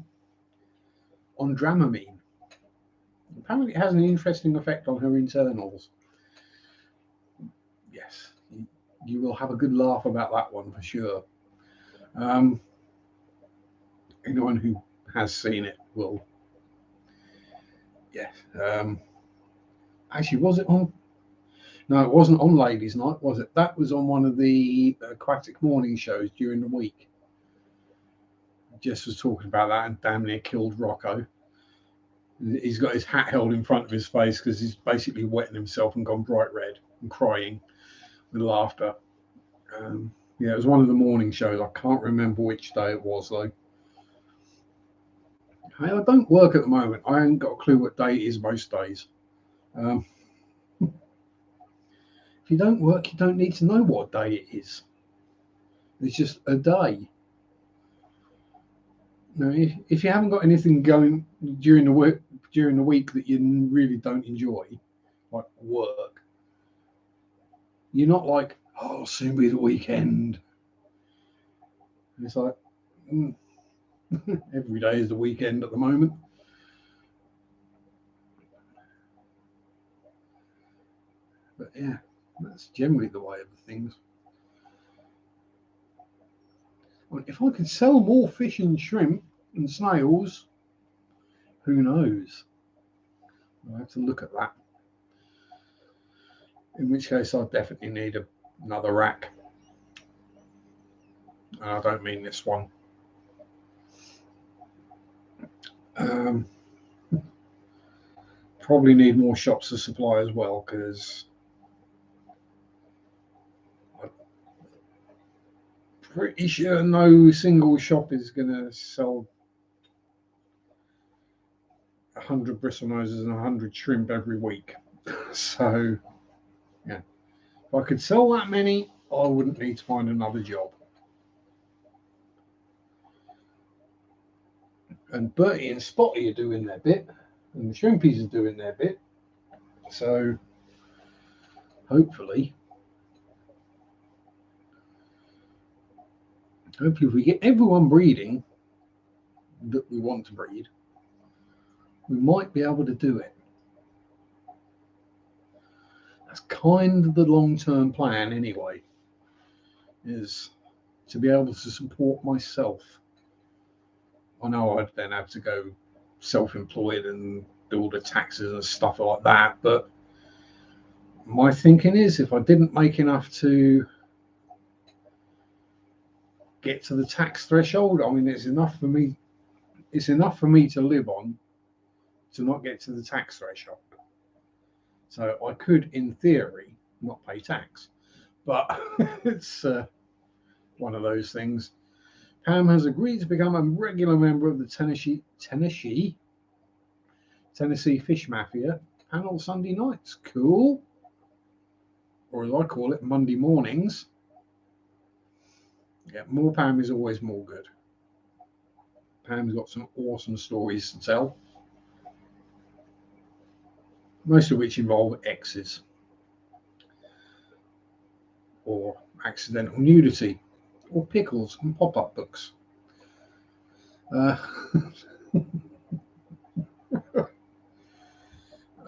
on Dramamine. Apparently, it has an interesting effect on her internals. Yes, you will have a good laugh about that one for sure. Anyone who has seen it will. Yes. Actually, was it on? No, it wasn't on Ladies' Night, was it? That was on one of the aquatic morning shows during the week. Jess was talking about that and damn near killed Rocco. He's got his hat held in front of his face because he's basically wetting himself and gone bright red and crying with laughter. Yeah, it was one of the morning shows. I can't remember which day it was though. Hey, I don't work at the moment. I ain't got a clue what day it is most days. Um, if you don't work, you don't need to know what day it is. It's just a day. Now, if you haven't got anything going during the week that you really don't enjoy, like work, you're not like, oh, soon be the weekend. And it's like every day is the weekend at the moment. But yeah, that's generally the way of things. Well, if I could sell more fish and shrimp and snails, who knows? I'll have to look at that. In which case, I definitely need another rack. And I don't mean this one. Um, probably need more shops of supply as well because I'm pretty sure no single shop is going to sell 100 bristlenoses and 100 shrimp every week. So, yeah, if I could sell that many, I wouldn't need to find another job. And Bertie and Spotty are doing their bit, and the shrimpies are doing their bit. So, hopefully, if we get everyone breeding that we want to breed, we might be able to do it. That's kind of the long-term plan anyway, is to be able to support myself. I know I'd then have to go self-employed and do all the taxes and stuff like that, but my thinking is if I didn't make enough to get to the tax threshold, I mean, it's enough for me to live on to not get to the tax threshold. So I could, in theory, not pay tax, but it's one of those things. Pam has agreed to become a regular member of the Tennessee Fish Mafia panel Sunday nights. Cool. Or as I call it, Monday mornings. Yeah, more Pam is always more good. Pam's got some awesome stories to tell, most of which involve exes or accidental nudity or pickles and pop-up books.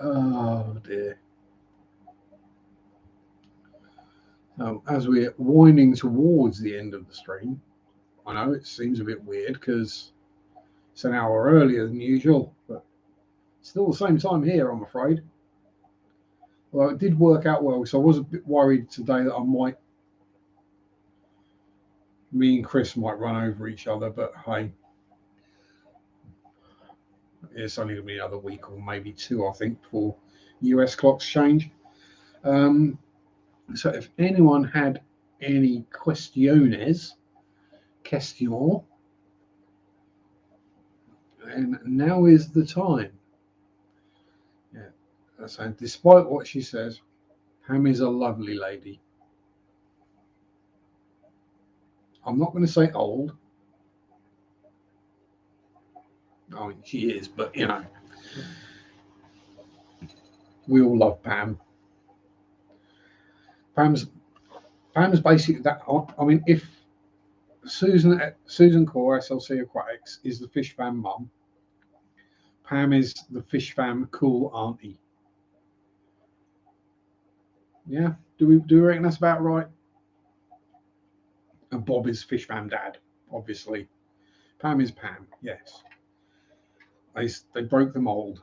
Oh dear. As we're winding towards the end of the stream, I know it seems a bit weird because it's an hour earlier than usual, but still the same time here, I'm afraid. Well, it did work out well, so I was a bit worried today that me and Chris might run over each other, but hey, it's only going to be another week or maybe two, I think, before US clocks change. So if anyone had any questions, and now is the time. Yeah. So despite what she says, Pam is a lovely lady. I'm not going to say old. I mean, she is, but you know, we all love Pam. Pam's basically that. I mean, if Susan Core, SLC Aquatics, is the fish fam mum, Pam is the fish fam cool auntie. Yeah, do we reckon that's about right? And Bob is fish fam dad, obviously. Pam is Pam, yes. They broke the mold.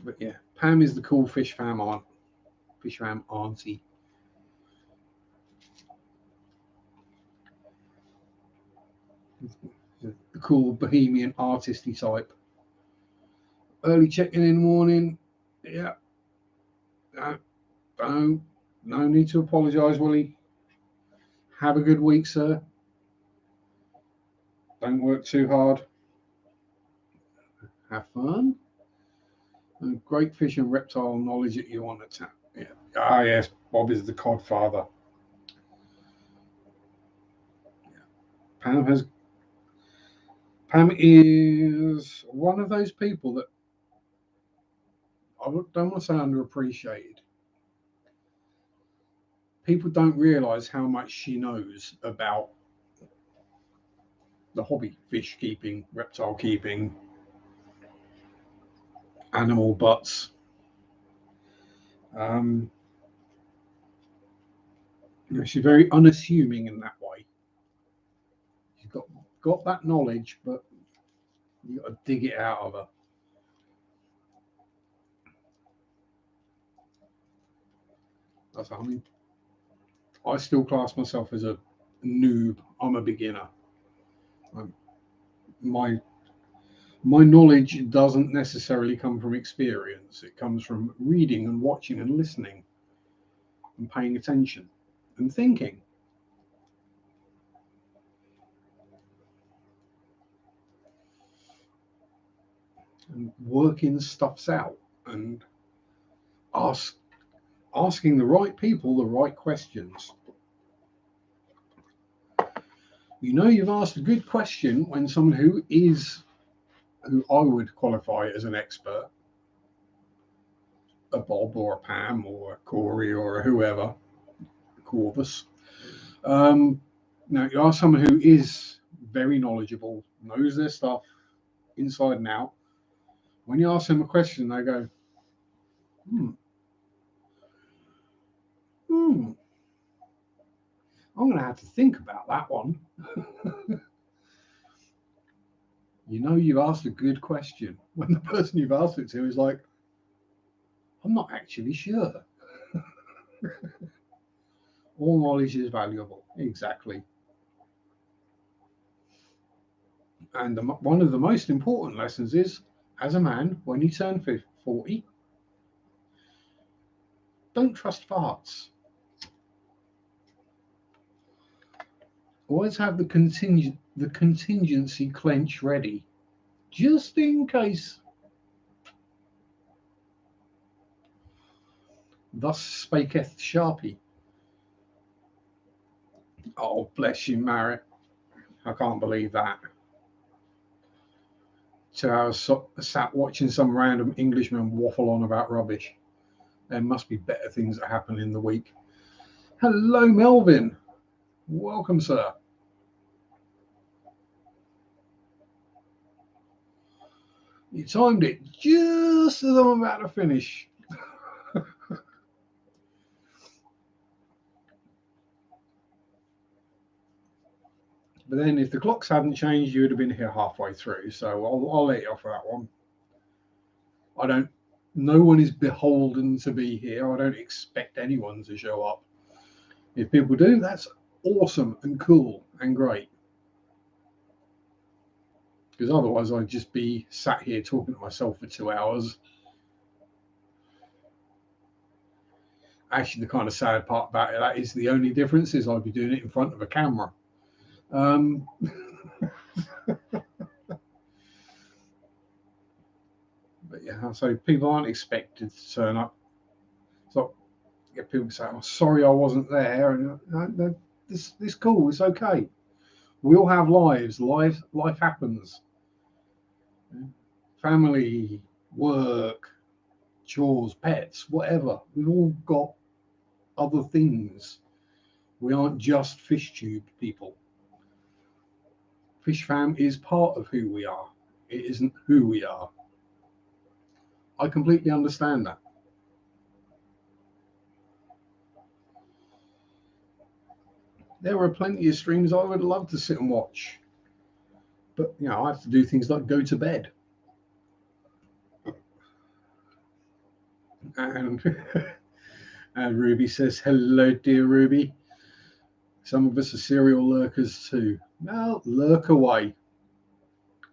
But yeah, Pam is the cool fish fam auntie. The cool bohemian artisty type. Early check-in in the morning. Yeah. Don't. No need to apologise, Willie. Have a good week, sir. Don't work too hard. Have fun. And great fish and reptile knowledge that you want to tap. Yeah. Ah, yes, Bob is the codfather. Yeah. Pam is one of those people that I don't want to say underappreciated. People don't realise how much she knows about the hobby, fish keeping, reptile keeping, animal butts. She's very unassuming in that way. She's got that knowledge, but you got to dig it out of her. That's what I mean. I still class myself as a noob. I'm a beginner. My knowledge doesn't necessarily come from experience. It comes from reading and watching and listening and paying attention and thinking. And working stuffs out and asking the right people the right questions. You know you've asked a good question when someone who I would qualify as an expert, a Bob or a Pam or a Corey or a whoever, Corvus. Now you ask someone who is very knowledgeable, knows their stuff inside and out. When you ask them a question, they go, I'm going to have to think about that one. You know you've asked a good question when the person you've asked it to is like, I'm not actually sure. All knowledge is valuable. Exactly. And one of the most important lessons is, as a man, when you turn 40, don't trust farts. Always have the contingency clench ready, just in case. Thus spaketh Sharpe. Oh, bless you, Marriott. I can't believe that. 2 hours sat watching some random Englishman waffle on about rubbish. There must be better things that happen in the week. Hello, Melvin. Welcome, sir. You timed it just as I'm about to finish. But then if the clocks hadn't changed, you would have been here halfway through. So I'll let you off of that one. No one is beholden to be here. I don't expect anyone to show up. If people do, that's awesome and cool and great. Because otherwise I'd just be sat here talking to myself for 2 hours. Actually, the kind of sad part about it, that is the only difference, is I'd be doing it in front of a camera. But yeah, so people aren't expected to turn up. So get people say, "Oh, sorry, I wasn't there," and this cool, it's okay. We all have lives. Life happens. Family, work, chores, pets, whatever. We've all got other things. We aren't just fish tube people. Fish fam is part of who we are. It isn't who we are. I completely understand that. There are plenty of streams I would love to sit and watch. But, I have to do things like go to bed. And, and Ruby says, hello, dear Ruby. Some of us are serial lurkers too. Well, lurk away.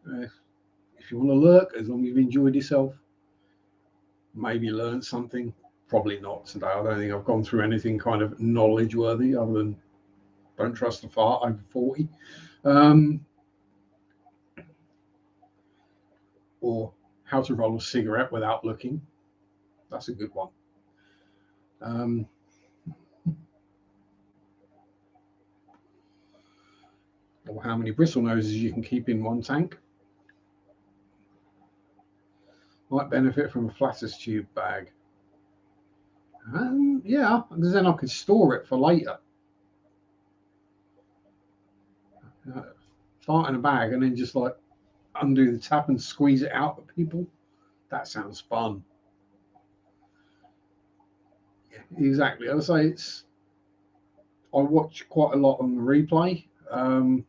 If you want to lurk, as long as you've enjoyed yourself, maybe learned something, Probably not today. I don't think I've gone through anything kind of knowledge worthy other than don't trust a fart over 40. Or how to roll a cigarette without looking. That's a good one. Or how many bristle noses you can keep in one tank. Might benefit from a flatus tube bag. Yeah, because then I could store it for later. Fart in a bag and then just like undo the tap and squeeze it out at people. That sounds fun. Yeah, exactly. I would say I watch quite a lot on the replay, but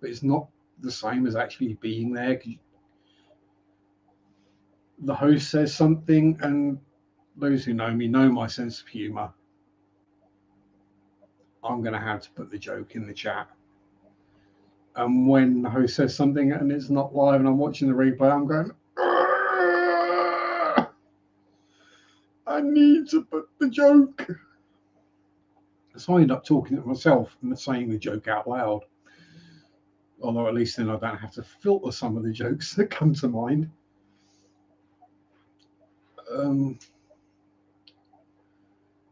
it's not the same as actually being there. 'Cause the host says something, and those who know me know my sense of humour. I'm going to have to put the joke in the chat. And when the host says something and it's not live and I'm watching the replay, I'm going, I need to put the joke. So I end up talking to myself and saying the joke out loud. Although at least then I don't have to filter some of the jokes that come to mind.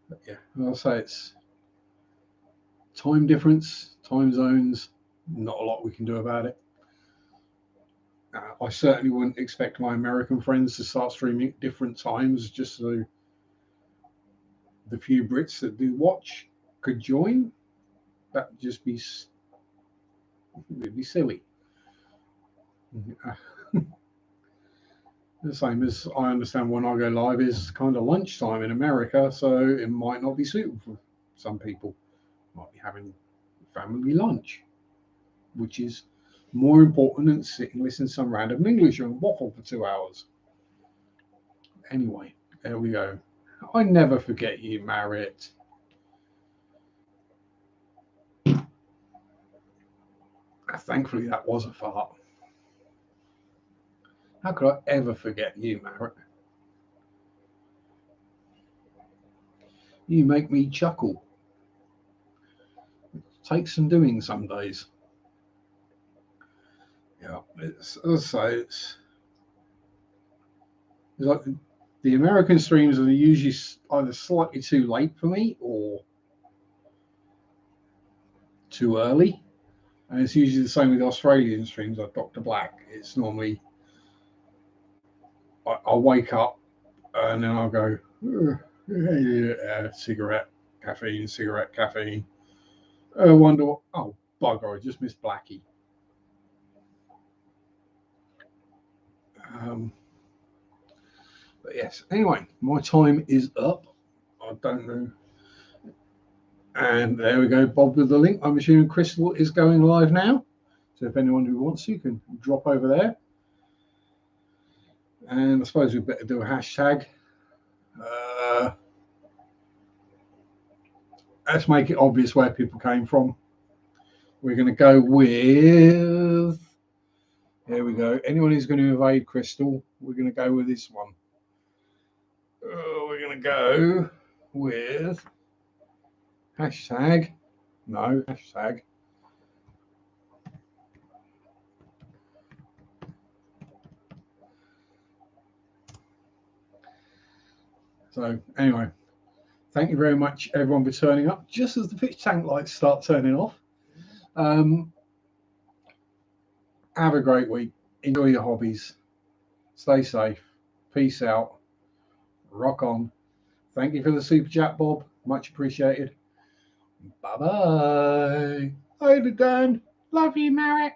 But yeah, I'll say it's time difference, time zones, not a lot we can do about it. I certainly wouldn't expect my American friends to start streaming at different times just so the few Brits that do watch could join. That'd just be silly. The same as I understand when I go live is kind of lunchtime in America, so it might not be suitable for some people. Might be having family lunch, which is more important than sitting and listening to some random English and waffle for 2 hours. Anyway, there we go. I never forget you, Marit. Thankfully, that was a fart. How could I ever forget you, Marit? You make me chuckle. It takes some doing some days. Yeah, it's like the American streams are usually either slightly too late for me or too early. And it's usually the same with Australian streams like Dr. Black. It's normally I'll wake up and then I'll go, cigarette, caffeine, cigarette, caffeine. I wonder what, oh, bugger, I just missed Blackie. But yes, anyway, my time is up. I don't know. And there we go, Bob with the link. I'm assuming Crystal is going live now. So if anyone who wants to can drop over there. And I suppose we'd better do a hashtag. Let's make it obvious where people came from. We're going to go with, there we go. Anyone who's going to evade Crystal, we're going to go with this one. We're going to go with hashtag. So anyway, thank you very much, everyone, for turning up. Just as the fish tank lights start turning off. Have a great week. Enjoy your hobbies. Stay safe. Peace out. Rock on. Thank you for the super chat, Bob. Much appreciated. Bye-bye. Later, Dan. Love you, Marek.